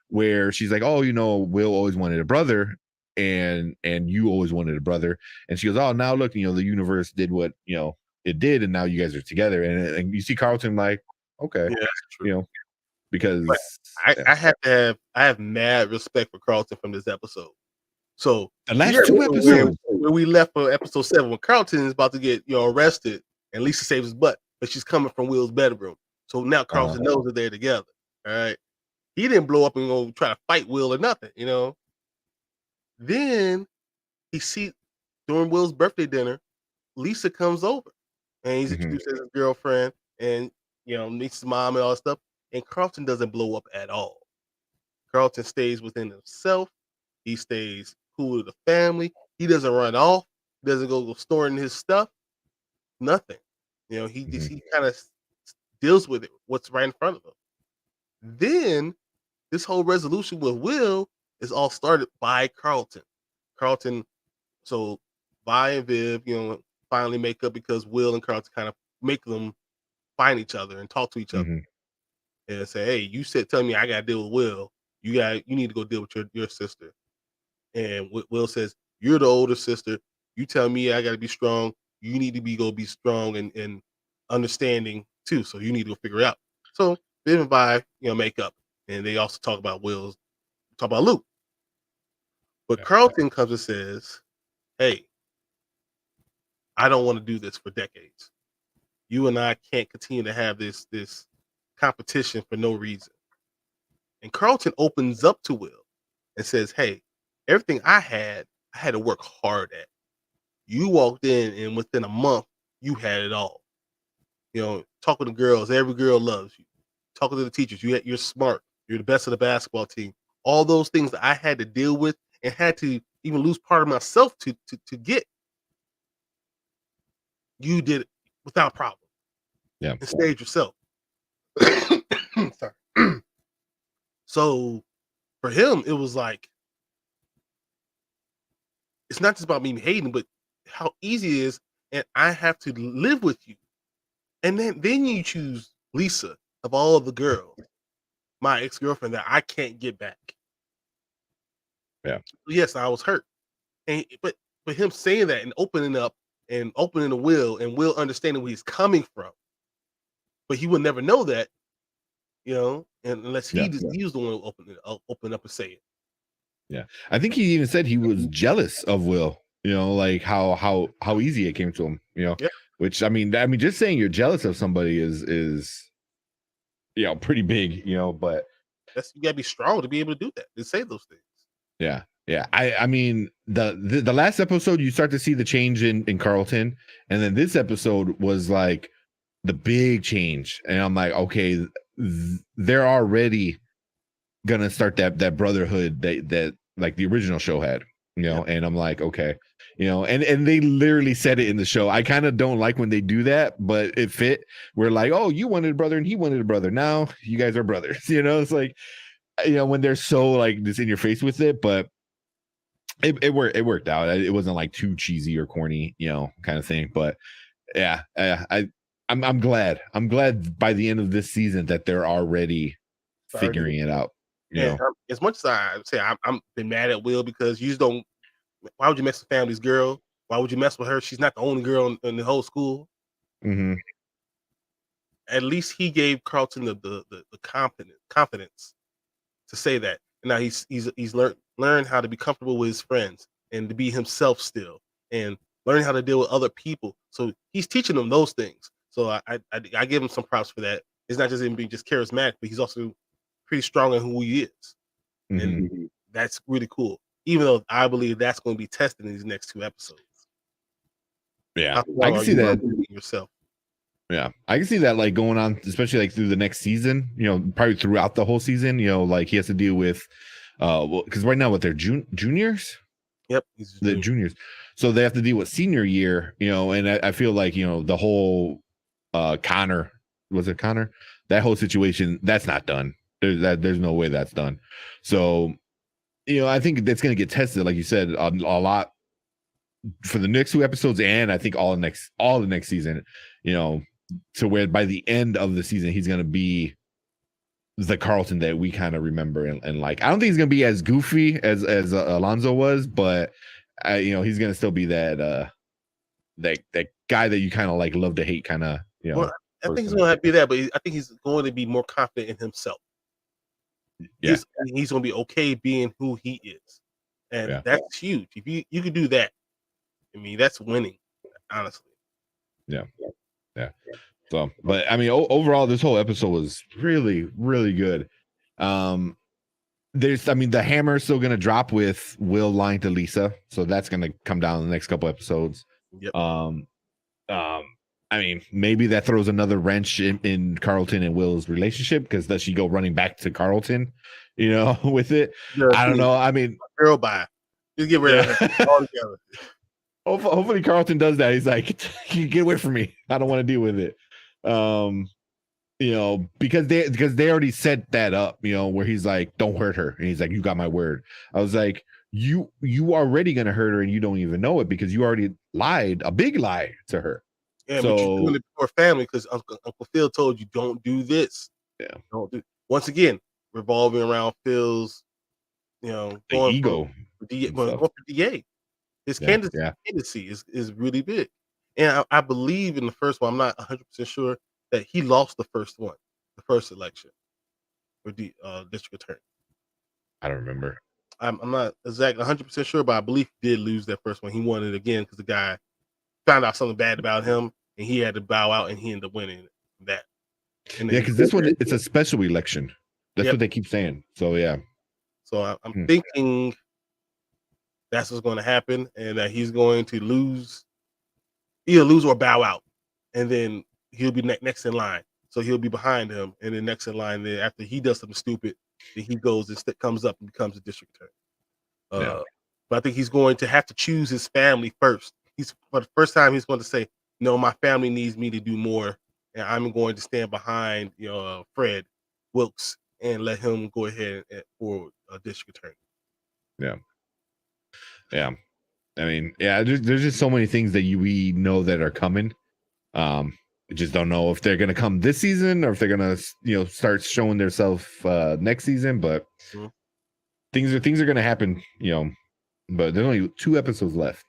where she's like, oh, Will always wanted a brother, and you always wanted a brother, and she goes, oh, now look, the universe did what it did, and now you guys are together, and you see Carlton like, okay, Yeah, that's true. Because I have mad respect for Carlton from this episode. So the last two episodes where we left for episode 7, when Carlton is about to get arrested, and Lisa saves his butt, but she's coming from Will's bedroom. So now Carlton knows that they're together. All right, he didn't blow up and go try to fight Will or nothing. Then he see during Will's birthday dinner, Lisa comes over, and he's introduced as his girlfriend, and meets his mom and all that stuff. And Carlton doesn't blow up at all. Carlton stays within himself. He stays cool with the family. He doesn't run off. He doesn't go storing his stuff. Nothing. He kind of deals with it, what's right in front of him. Then this whole resolution with Will is all started by Carlton. So Vi and Viv, finally make up because Will and Carlton kind of make them find each other and talk to each other and say, hey, you tell me I got to deal with Will. You need to go deal with your sister. And Will says, you're the older sister. You tell me I got to be strong. You need to be strong and understanding too. So you need to go figure it out. So Viv and Vi, make up. And they also talk about Luke. But Carlton comes and says, hey, I don't want to do this for decades. You and I can't continue to have this competition for no reason. And Carlton opens up to Will and says, hey, everything I had to work hard at. You walked in, and within a month, you had it all. You know, talking to girls, every girl loves you. Talking to the teachers, you're smart. You're the best of the basketball team. All those things that I had to deal with and had to even lose part of myself to get, you did it without problem. Yeah. And stayed yourself. Sorry. So for him, it was like, it's not just about me hating, but how easy it is, and I have to live with you. And then you choose Lisa of all the girls, my ex-girlfriend that I can't get back. Yeah. Yes, I was hurt. But him saying that and opening up and opening the Will, and Will understanding where he's coming from. But he would never know that, you know, unless he was the one who open up and say it. Yeah. I think he even said he was jealous of Will, you know, like how easy it came to him, you know. Yeah. Which I mean just saying you're jealous of somebody is you know pretty big, you know, but You gotta be strong to be able to do that, to say those things. yeah. Yeah. I mean the last episode you start to see the change in Carlton, and then this episode was like the big change. And I'm like, okay, they're already gonna start that brotherhood that like the original show had, you know. And I'm like, okay, you know, and they literally said it in the show. I kind of don't like when they do that, but it fit. We're like, oh, you wanted a brother and he wanted a brother, now you guys are brothers. You know, it's like, you know, when they're so like just in your face with it. But it worked out. It wasn't like too cheesy or corny, you know, kind of thing. But yeah, I'm glad by the end of this season that they're already figuring it out. You know, as much as I say I'm been mad at Will because you just don't. Why would you mess with family's girl? Why would you mess with her? She's not the only girl in the whole school. Mm-hmm. At least he gave Carlton the confidence to say that. And now he's learned how to be comfortable with his friends and to be himself still, and learning how to deal with other people. So he's teaching them those things. So I give him some props for that. It's not just him being just charismatic, but he's also pretty strong in who he is. Mm-hmm. And that's really cool. Even though I believe that's going to be tested in these next 2 episodes. Yeah, I can see that yourself. Yeah, I can see that like going on, especially like through the next season. You know, probably throughout the whole season. You know, like he has to deal with, well, because right now, what they're juniors. Yep, the juniors, so they have to deal with senior year. You know, and I feel like, you know, the whole Connor, was it Connor? That whole situation, that's not done. There's no way that's done. So, you know, I think that's going to get tested, like you said, a lot for the next 2 episodes, and I think all the next season. You know, to where by the end of the season he's going to be the Carlton that we kind of remember and like. I don't think he's going to be as goofy as Alonzo was, but you know, he's going to still be that that guy that you kind of like love to hate kind of, you know. Well, I think he's going to be that, but I think he's going to be more confident in himself. Yeah, he's going to be okay being who he is, and that's huge. If you can do that, I mean, that's winning, honestly. Yeah. So, but I mean, overall, this whole episode was really, really good. There's, I mean, the hammer is still going to drop with Will lying to Lisa, so that's going to come down in the next couple episodes. Yep. I mean, maybe that throws another wrench in Carlton and Will's relationship, because does she go running back to Carlton, you know, with it? I don't know. I mean, girl, bye. Just get rid of her altogether. Hopefully Carlton does that. He's like, get away from me. I don't want to deal with it. You know, because they already set that up, you know, where he's like, don't hurt her. And he's like, you got my word. I was like, you already gonna hurt her and you don't even know it, because you already lied, a big lie to her. Yeah, so, but you're doing it for family because Uncle Phil told you don't do this. Yeah. Don't do. Once again, revolving around Phil's, you know, the ego. Going for DA. His candidacy is really big. And I believe in the first one, I'm not 100% sure that he lost the first one, the first election for the district attorney. I don't remember. I'm not exactly 100% sure, but I believe he did lose that first one. He won it again because the guy found out something bad about him, and he had to bow out, and he ended up winning that. And yeah, because this one, it's a special election. That's what they keep saying. So yeah. So I'm thinking that's what's going to happen, and that he's going to lose, either lose or bow out, and then he'll be next in line. So he'll be behind him, and then next in line. Then after he does something stupid, then he goes and comes up and becomes a district attorney. Yeah. But I think he's going to have to choose his family first. He's for the first time he's going to say, "No, my family needs me to do more, and I'm going to stand behind Fred Wilkes and let him go ahead for a district attorney." Yeah. Yeah. I mean, yeah, there's just so many things that we know that are coming. We just don't know if they're gonna come this season or if they're gonna start showing themselves next season. But Mhm. things are gonna happen, But there's only 2 episodes left,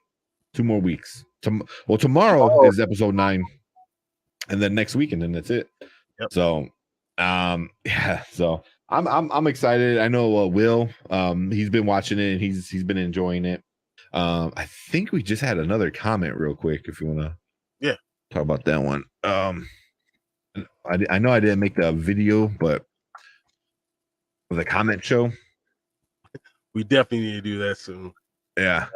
2 more weeks. Tomorrow is episode 9, and then next week, and then that's it. Yep. So, yeah. So I'm excited. I know Will. He's been watching it and he's been enjoying it. I think we just had another comment real quick if you want to talk about that one. I know I didn't make the video, but the comment show. We definitely need to do that soon. Yeah.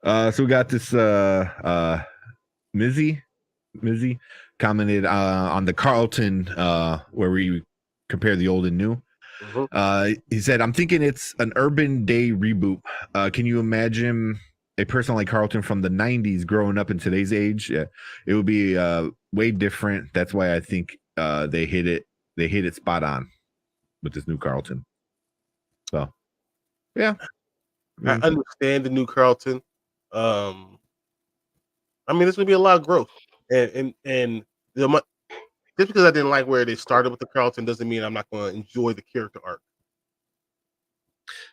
So we got this Mizzy commented on the Carlton where we compare the old and new. He said, "I'm thinking it's an Urban Day reboot. Can you imagine a person like Carlton from the 90s growing up in today's age? Yeah, it would be way different. That's why I think they hit it spot on with this new Carlton." So, yeah. I understand the new Carlton. I mean, there's gonna be a lot of growth, and just because I didn't like where they started with the Carlton doesn't mean I'm not going to enjoy the character arc.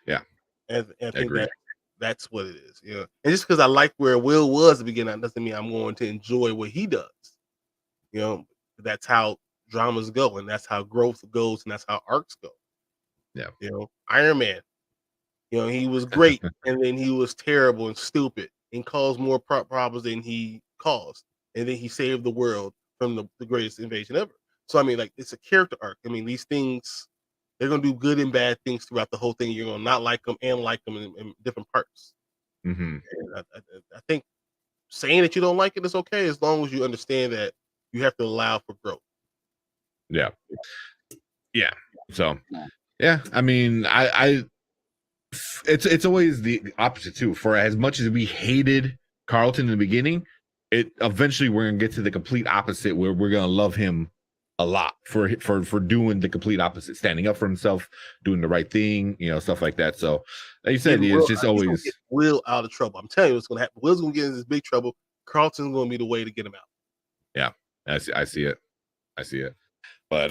Yeah, and I think that's what it is. And just because I like where Will was at the beginning doesn't mean I'm going to enjoy what he does. That's how dramas go, and that's how growth goes, and that's how arcs go. Yeah. Iron Man. He was great, and then he was terrible and stupid, and caused more problems than he caused, and then he saved the world from the greatest invasion ever. So I mean, like, it's a character arc. I mean, these things, they're gonna do good and bad things throughout the whole thing. You're gonna not like them and like them in different parts. Mm-hmm. And I think saying that you don't like it is okay as long as you understand that you have to allow for growth. Yeah. So, yeah. I mean, I it's always the opposite too. For as much as we hated Carlton in the beginning, it eventually we're gonna get to the complete opposite where we're gonna love him a lot for doing the complete opposite, standing up for himself, doing the right thing, stuff like that. So, like you said, it's just always get Will out of trouble. I'm telling you what's gonna happen. Will's gonna get in this big trouble. Carlton's gonna be the way to get him out. Yeah, I see it. But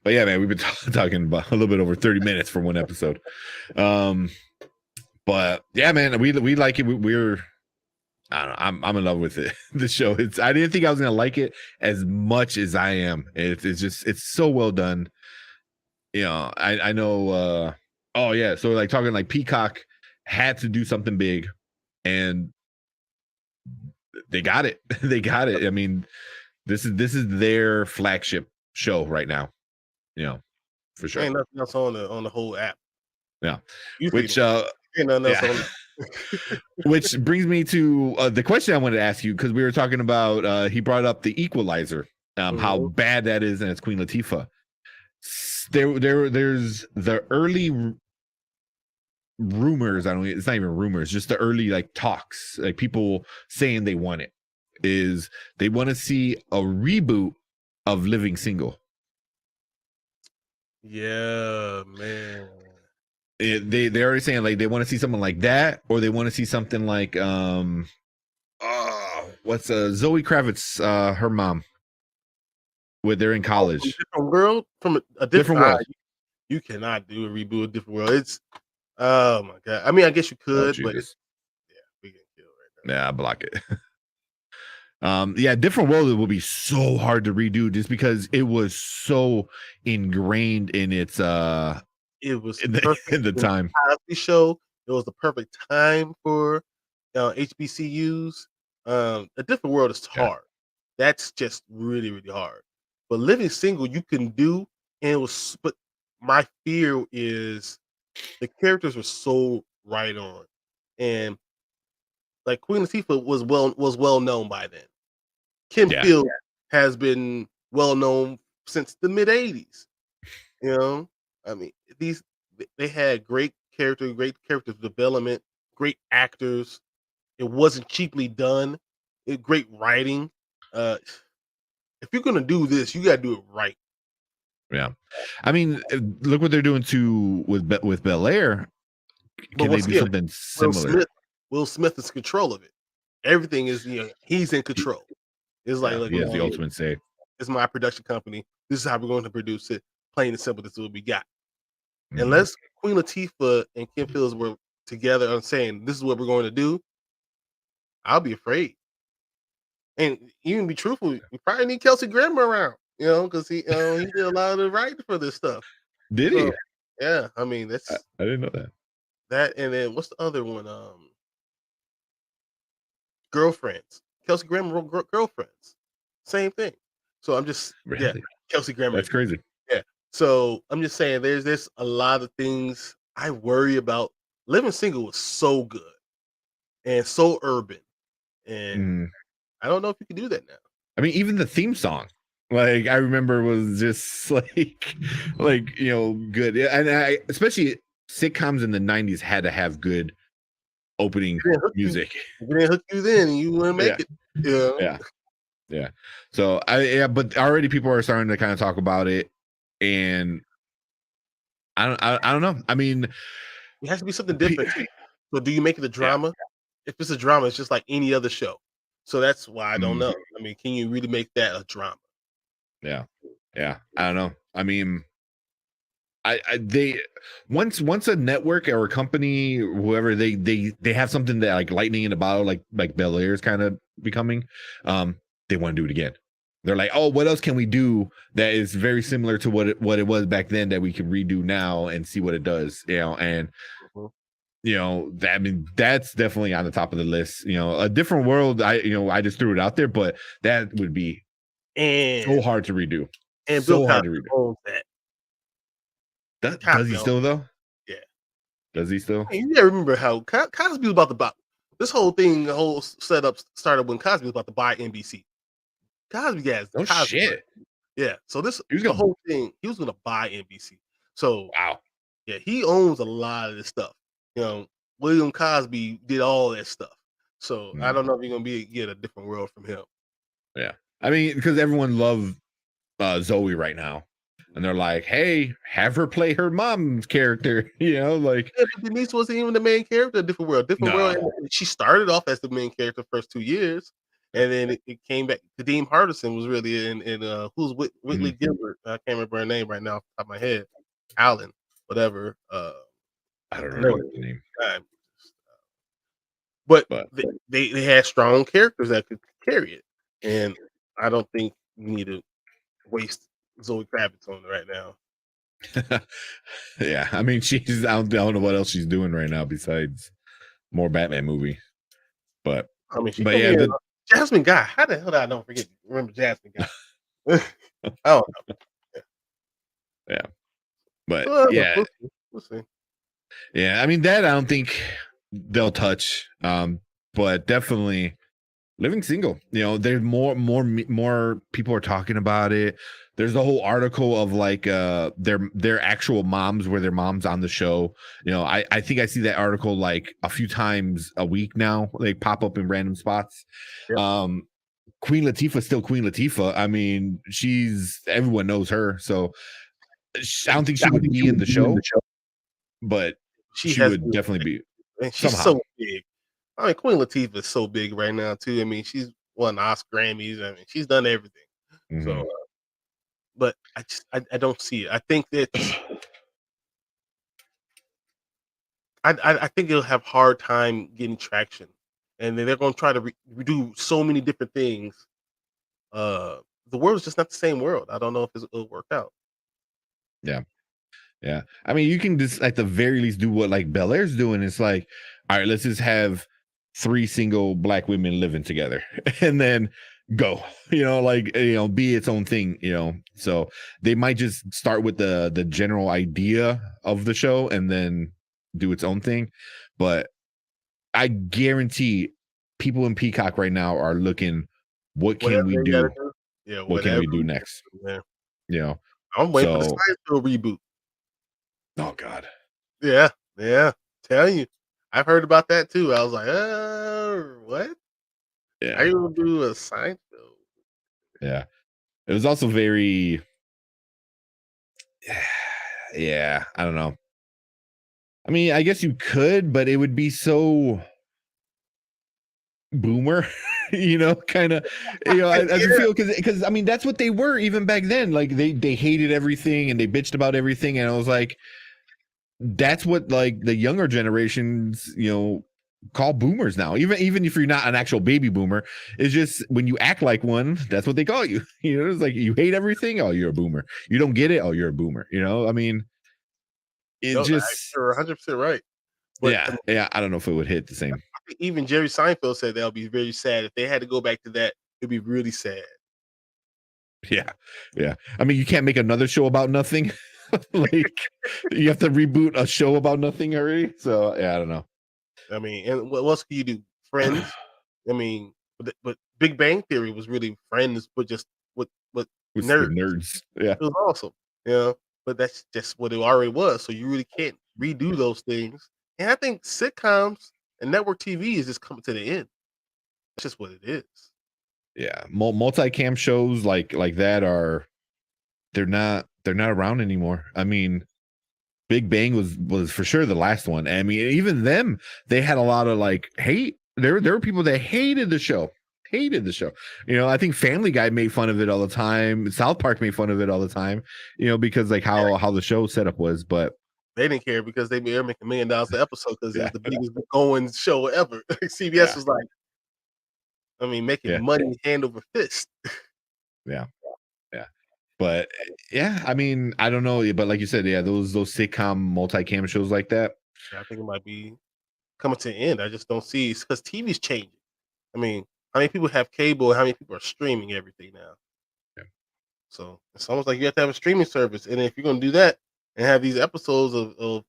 yeah, man, we've been talking about a little bit over 30 minutes for one episode. But yeah, man, we like it. We're I don't know, I'm in love with it. The show. I didn't think I was gonna like it as much as I am. It's so well done. I know oh yeah, so like talking like Peacock had to do something big and they got it. They got it. I mean, this is their flagship show right now. For sure. Ain't nothing else on the whole app. Yeah. Which which brings me to the question I wanted to ask you, because we were talking about he brought up the Equalizer, how bad that is, and it's Queen Latifah. There's the early rumors. It's not even rumors, just the early like talks, like people saying they want it. Is they want to see a reboot of Living Single. Yeah, man. They're already saying like they want to see something like that, or they want to see something like what's Zoe Kravitz, her mom, where they're in college. Different world, from a different world. You cannot do a reboot of Different World. It's oh my god. I mean, I guess you could, but we get killed right now. Yeah, I block it. Yeah, Different World will be so hard to redo just because it was so ingrained in its it was in the time. Cosby Show. It was the perfect time for HBCUs. A Different World is hard. That's just really, really hard. But Living Single, you can do, and it was. But my fear is the characters were so right on, and like Queen Latifah was well known by then. Kim Yeah. Field has been well known since the mid '80s. You know, I mean, these they had great character development, great actors. It wasn't cheaply done. Great writing. Uh, if you're gonna do this, you gotta do it right. Yeah. I mean, look what they're doing with Bel-Air. But Can they once do again, something Will similar? Smith, Will Smith is control of it. Everything is, he's in He, control. It's like, yeah, look, he has the ultimate say. this is my production company. This is how we're going to produce it. Plain and simple. This is what we got. Mhm. Unless Queen Latifah and Kim Fields were together on saying this is what we're going to do, I'll be afraid. And even be truthful, we probably need Kelsey Grammer around, because he did a lot of the writing for this stuff. Did So he? yeah, I mean I didn't know that. that, and then what's the other one? Girlfriends. Kelsey Grammer wrote Girlfriends. Same thing. So I'm just Really? Kelsey Grammer. That's crazy. Yeah. So I'm just saying there's a lot of things I worry about. Living Single was so good and so urban. And Mhm. I don't know if you can do that now. I mean, even the theme song, like I remember, was just like good. Yeah, and especially sitcoms in the '90s had to have good opening If it didn't hook you, music. if it didn't hook you then, you wouldn't Yeah, make it. You know? yeah, yeah. So but already people are starting to kind of talk about it, and I don't know. I mean, It has to be something pe- different too. So do you make it a yeah, drama? If it's a drama, it's just like any other show. So that's why I don't mm, know. I mean, can you really make that a drama? yeah, yeah. I don't know. I mean, they once a network or a company, whoever, they have something that like lightning in a bottle, like Bel-Air is kind of becoming, they want to do it again. They're like, oh, what else can we do that is very similar to what it was back then that we can redo now and see what it does, and Mhm. that, I mean, that's definitely on the top of the list. A different world. I just threw it out there, but that would be so And hard to redo. Bill So hard Cosby to redo. owns that. Does he Cosby owns still though? yeah. Does he still? Hey, you gotta remember how Cosby was about to buy this whole thing, the whole setup started when Cosby was about to buy NBC. Cosby got Oh Cosby money. shit. Yeah. So this He was the gonna. whole thing, he was gonna buy NBC. So Wow. yeah, he owns a lot of this stuff. You know, William Cosby did all that stuff. So I Mm, don't know if you're gonna get a different world from him. yeah. I mean, because everyone loves Zoe right now, and they're like, "Hey, have her play her mom's character." Like Yeah, but Denise wasn't even the main character of Different World. Different World, no. and she started off as the main character the first 2 years, and then it came back. Kadeem Hardison was really in who's Whitley Mhm. Gilbert. I can't remember her name right now off the top of my head. Allen, whatever. I don't I know remember the name, time. But but they had strong characters that could carry it, and I don't think you need to waste Zoe Kravitz on it right now. yeah. I mean, I don't know what else she's doing right now besides more Batman movie, but I mean, she but gonna yeah, be in Jasmine Guy. How the hell did I don't remember Jasmine Guy? I don't know. yeah, but Well, yeah, we'll see. We'll see. yeah. I mean, that I don't think they'll touch, but definitely Living Single. There's more people are talking about it. There's the whole article of like their actual moms, where their moms on the show. I think I see that article like a few times a week now. They pop up in random spots. Yep. Queen Latifah still Queen Latifah. I mean, everyone knows her, so I don't think I she don't would think be she in would the be in the show, show. but She she has would been, definitely be and she's somehow. so big. I mean, Queen Latifah is so big right now too. I mean, she's won Oscar Grammys. I mean, she's done everything. So, Mhm. but I don't see it. I think that's I think it'll have hard time getting traction, and then they're going to try to do so many different things. Uh, the world is just not the same world. I don't know if it'll work out. Yeah. Yeah. I mean, you can just at the very least do what like Bel-Air's doing. It's like, all right, let's just have 3 single black women living together and then go, be its own thing. So they might just start with the general idea of the show and then do its own thing. But I guarantee people in Peacock right now are looking, what can Whatever we they gotta do? do. Yeah, What can whatever we do we next? gotta do, man. You know, I'm waiting for the so Seinfeld reboot. oh god, Yeah, yeah. Tell you. I've heard about that too. I was like, what? How yeah, you gonna do a Seinfeld?" yeah. It was also very, yeah. I don't know. I mean, I guess you could, but it would be so boomer, kind of, I just Yeah. feel because I mean that's what they were even back then. Like they hated everything and they bitched about everything, and I was like, that's what like the younger generations, call boomers now. Even if you're not an actual baby boomer, it's just when you act like one, that's what they call you. It's like you hate everything. Oh, you're a boomer. You don't get it. Oh, you're a boomer. I mean, it No, just, you're 100% right. But I yeah, mean, yeah. I don't know if it would hit the same. I think even Jerry Seinfeld said that would be very sad if they had to go back to that. It'd be really sad. Yeah, yeah. I mean, you can't make another show about nothing. Like you have to reboot a show about nothing already. So yeah, I don't know. I mean, and what else can you do? Friends. I mean, but Big Bang Theory was really Friends, but just with With nerds. nerds. Yeah. It was awesome, you know. But that's just what it already was. So you really can't redo those things. And I think sitcoms and network TV is just coming to the end. That's just what it is. Yeah. Multicam shows like that are, they're not around anymore. I mean, Big Bang was for sure the last one. I mean, even them, they had a lot of like hate. There were people that hated the show. Hated the show. I think Family Guy made fun of it all the time. South Park made fun of it all the time, because like how the show setup was. But They didn't care because they were making $1 million an episode because it yeah, was the biggest going show ever. CBS yeah, was like, I mean, making yeah, money hand over fist. yeah, yeah. But yeah, I mean, I don't know. But like you said, yeah, those sitcom multicam shows like that. I think it might be coming to an end. I just don't see it's because TV's changing. I mean, how many people have cable? How many people are streaming everything now? Yeah. So it's almost like you have to have a streaming service. And if you're gonna do that and have these episodes of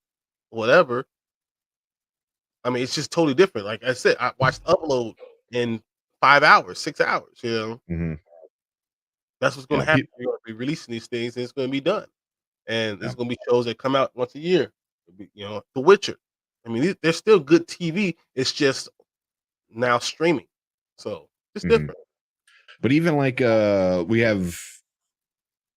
whatever, I mean, it's just totally different. Like I said, I watched Upload in 5 hours, 6 hours. Hmm. That's what's gonna Yeah. happen. You're gonna be releasing these things, and it's gonna be done. And Yeah. there's gonna be shows that come out once a year. The Witcher. I mean, they're still good TV. It's just now streaming, so it's Hmm. different. But even like we have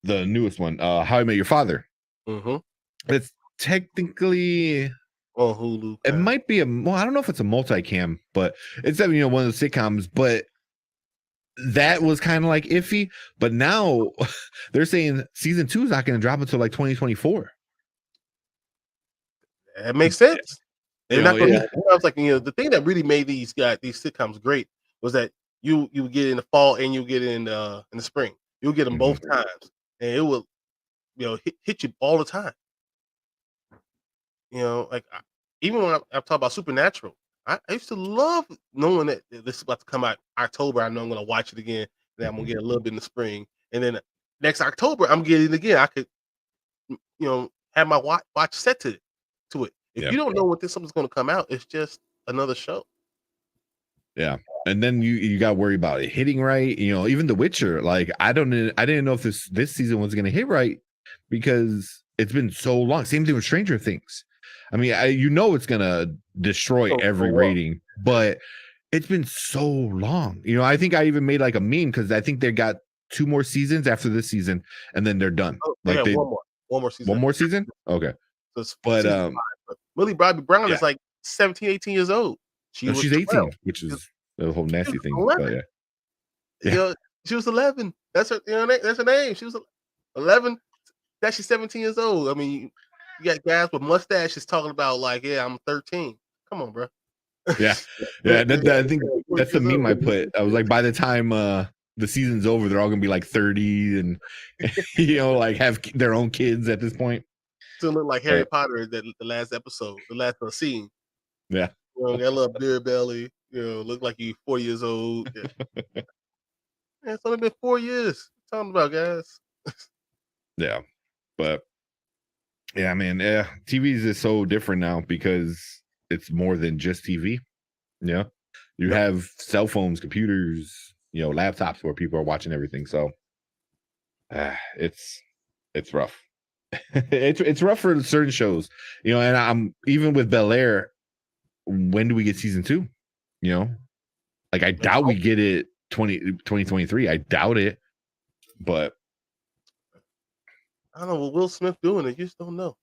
the newest one, How I Met Your Father. Mhm. It's technically, On Hulu, it kinda. might be well, I don't know if it's a multicam, but it's one of the sitcoms, but that was kind of like iffy. But now they're saying season 2 is not going to drop until like 2024. That makes sense. They're not gonna Yeah. need I was like, the thing that really made these sitcoms great was that you would get in the fall and you get in the spring. You'll get them Hmm. both times, and it will, hit you all the time. Like, even when I talk about Supernatural, I used to love knowing that this is about to come out October. I know I'm gonna watch it again, then I'm gonna Hmm. get a little bit in the spring, and then next October, I'm getting it again. I could, have my watch set to it. If Yeah. you don't know what this something's gonna come out, it's just another show. Yeah. And then you got to worry about it hitting right. Even The Witcher, like I didn't know if this season was going to hit right because it's been so long. Same thing with Stranger Things. I mean, it's going to destroy So every well. rating, but it's been so long. I think I even made like a meme because I think they got 2 more seasons after this season and then they're done. Oh, they Like got one more season one after more this. season. Okay. So it's But season 5, but Millie Bobby Brown yeah, is like 17, 18 years old. She no, was she's 12. 18, which She was is the whole she nasty was thing. But 11. yeah. You Yeah. know, she was 11. That's her, that's her name. She was 11. That she's 17 years old. I mean, you got guys with mustaches talking about like, yeah, I'm 13. Come on, bro. Yeah. Yeah. I think that's the meme I put. I was like, by the time the season's over, they're all gonna be like 30 and like have their own kids at this point. Still look like Harry But Potter in the last episode, the last scene. yeah. Got a little beer belly. Look like you 4 years old. Yeah. Man, it's only been 4 years. What you talking about, guys? Yeah. But yeah, man, yeah. TVs is so different now because it's more than just TV. Yeah. You have cell phones, computers, laptops where people are watching everything. So it's rough. It's rough for certain shows, and I'm even with Bel-Air. When do we get season 2? Like I doubt we get it 2023. I doubt it, but I don't know what Will Smith doing. You just don't know.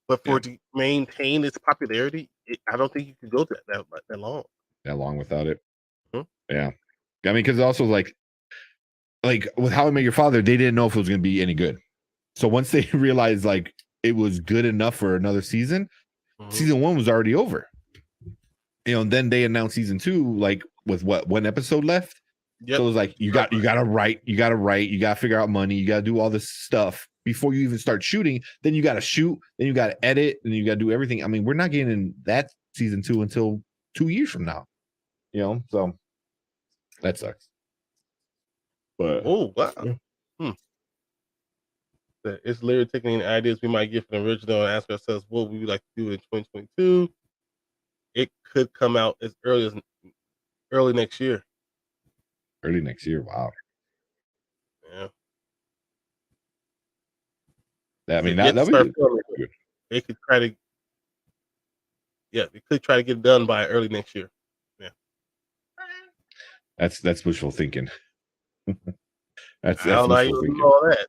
But for it to maintain its popularity, I don't think you could go that long. That long without it. Hmm? Yeah, I mean, because also like with How I Met Your Father, they didn't know if it was going to be any good. So once they realized like it was good enough for another season, season 1 was already over. And then they announced season 2 like with one episode left. Yep. So it was like you gotta write, you gotta figure out money, you gotta do all this stuff before you even start shooting. Then you gotta shoot, then you gotta edit, and you gotta do everything. I mean, we're not getting that season 2 until 2 years from now. So that sucks. But wow. Yeah. It's literally taking any ideas we might get from the original and ask ourselves what we would like to do in 2022. It could come out as early next year. Early next year, wow. Yeah. I mean, that would be good. They could try to, they could try to get it done by early next year. Yeah. That's wishful thinking. That's wishful thinking. All that.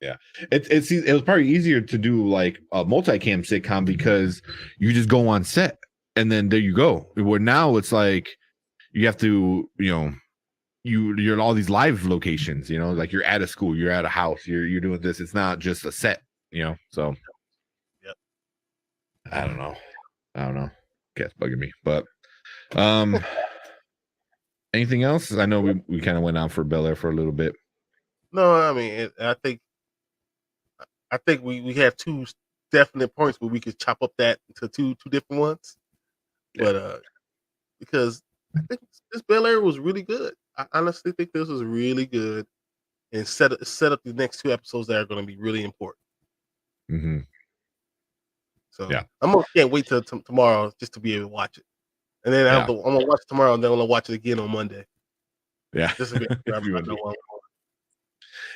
Yeah, it was probably easier to do like a multicam sitcom because you just go on set and then there you go. Where now it's like you have to, you're in all these live locations. Like you're at a school, you're at a house, you're doing this. It's not just a set. So yep. I don't know. Cat's bugging me, but anything else? I know we kind of went on for Bel-Air for a little bit. No, I mean, I think we have 2 definite points where we could chop up that into two different ones. But because I think this Bel-Air was really good. I honestly think this was really good and set up the next 2 episodes that are going to be really important. Mm-hmm. So can't wait till tomorrow just to be able to watch it. And then I'm gonna watch it tomorrow and then I'm gonna watch it again on Monday. Yeah. This is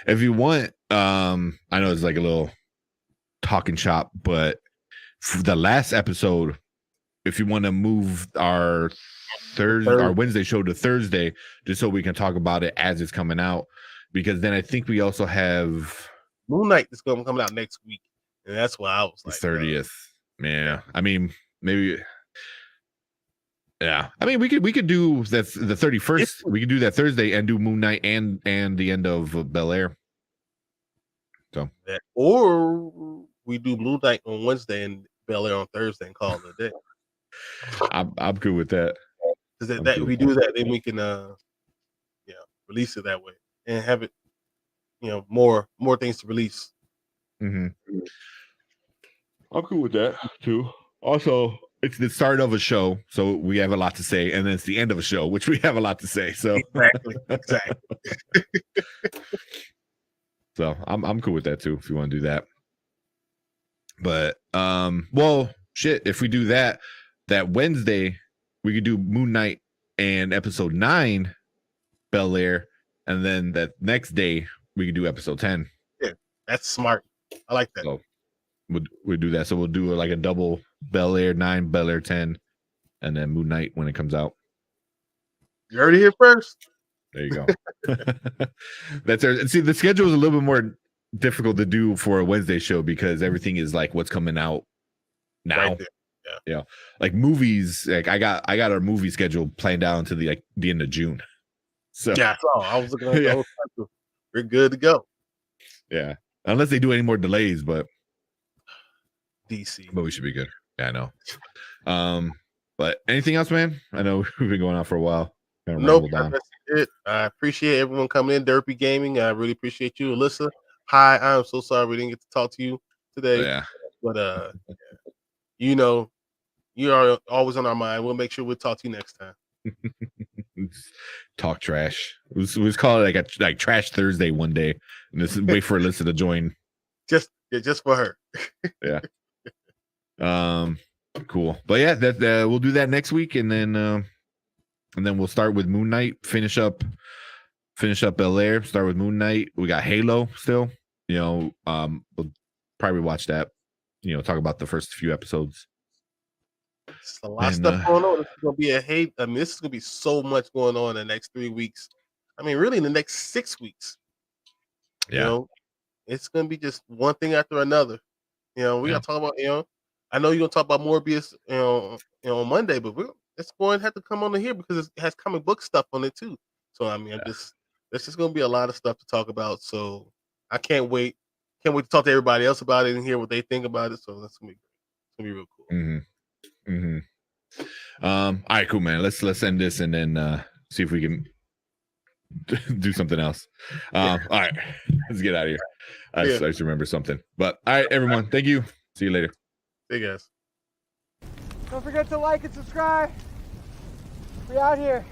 if you want, I know it's like a little talking shop, but for the last episode, if you want to move our Wednesday show to Thursday, just so we can talk about it as it's coming out, because then I think we also have Moon Knight is going to come out next week, and that's why I was like 30th. Man, I mean, maybe. Yeah, I mean, we could do that the 31st. We could do that Thursday and do Moon Knight and the end of Bel-Air. So, or we do Moon Knight on Wednesday and Bel-Air on Thursday and call it a day. I'm good with that. Because that we do that, then we can release it that way and have it, more things to release. Mm-hmm. I'm cool with that too. Also, it's the start of a show, so we have a lot to say, and then it's the end of a show, which we have a lot to say. So exactly. So I'm cool with that too. If you want to do that, but well, shit. If we do that Wednesday, we could do Moon Knight and episode 9, Bel-Air, and then that next day we could do episode 10. Yeah, that's smart. I like that. So we'll do that. So we'll do like a double Bel-Air 9, Bel-Air 10, and then Moon Knight when it comes out. You heard it here first. There you go. That's our, see, the schedule is a little bit more difficult to do for a Wednesday show because everything is like what's coming out now. Right there. Yeah. Like movies, like I got our movie schedule planned out until the end of June. So yeah, I was looking at the whole schedule. We're good to go. Yeah. Unless they do any more delays, but DC. But we should be good. Yeah, I know. But anything else, man? I know we've been going on for a while. Nope, that's it. I appreciate everyone coming in. Derpy Gaming. I really appreciate you, Alyssa. Hi, I'm so sorry we didn't get to talk to you today. Yeah. But you are always on our mind. We'll make sure we'll talk to you next time. Talk trash. We was call it like Trash Thursday one day, and just wait for Alyssa to join. Just for her. Yeah. Cool. But yeah, that we'll do that next week, and then we'll start with Moon Knight. Finish up Bel-Air. Start with Moon Knight. We got Halo still. We'll probably watch that. Talk about the first few episodes. It's a lot of stuff going on. This is gonna be this is gonna be so much going on in the next 3 weeks. I mean, really in the next 6 weeks. Yeah. It's gonna be just one thing after another. We gotta talk about, I know you're gonna talk about Morbius, on Monday, but it's going to have to come on here because it has comic book stuff on it too. So I mean, there's just gonna be a lot of stuff to talk about. So I can't wait. Can't wait to talk to everybody else about it and hear what they think about it. So that's gonna be real cool. Mm-hmm. Mm-hmm. All right, cool, man. Let's end this and then see if we can do something else. All right, let's get out of here. I just remember something. But all right, everyone, thank you. See you later. See you guys. Don't forget to like and subscribe. We out here.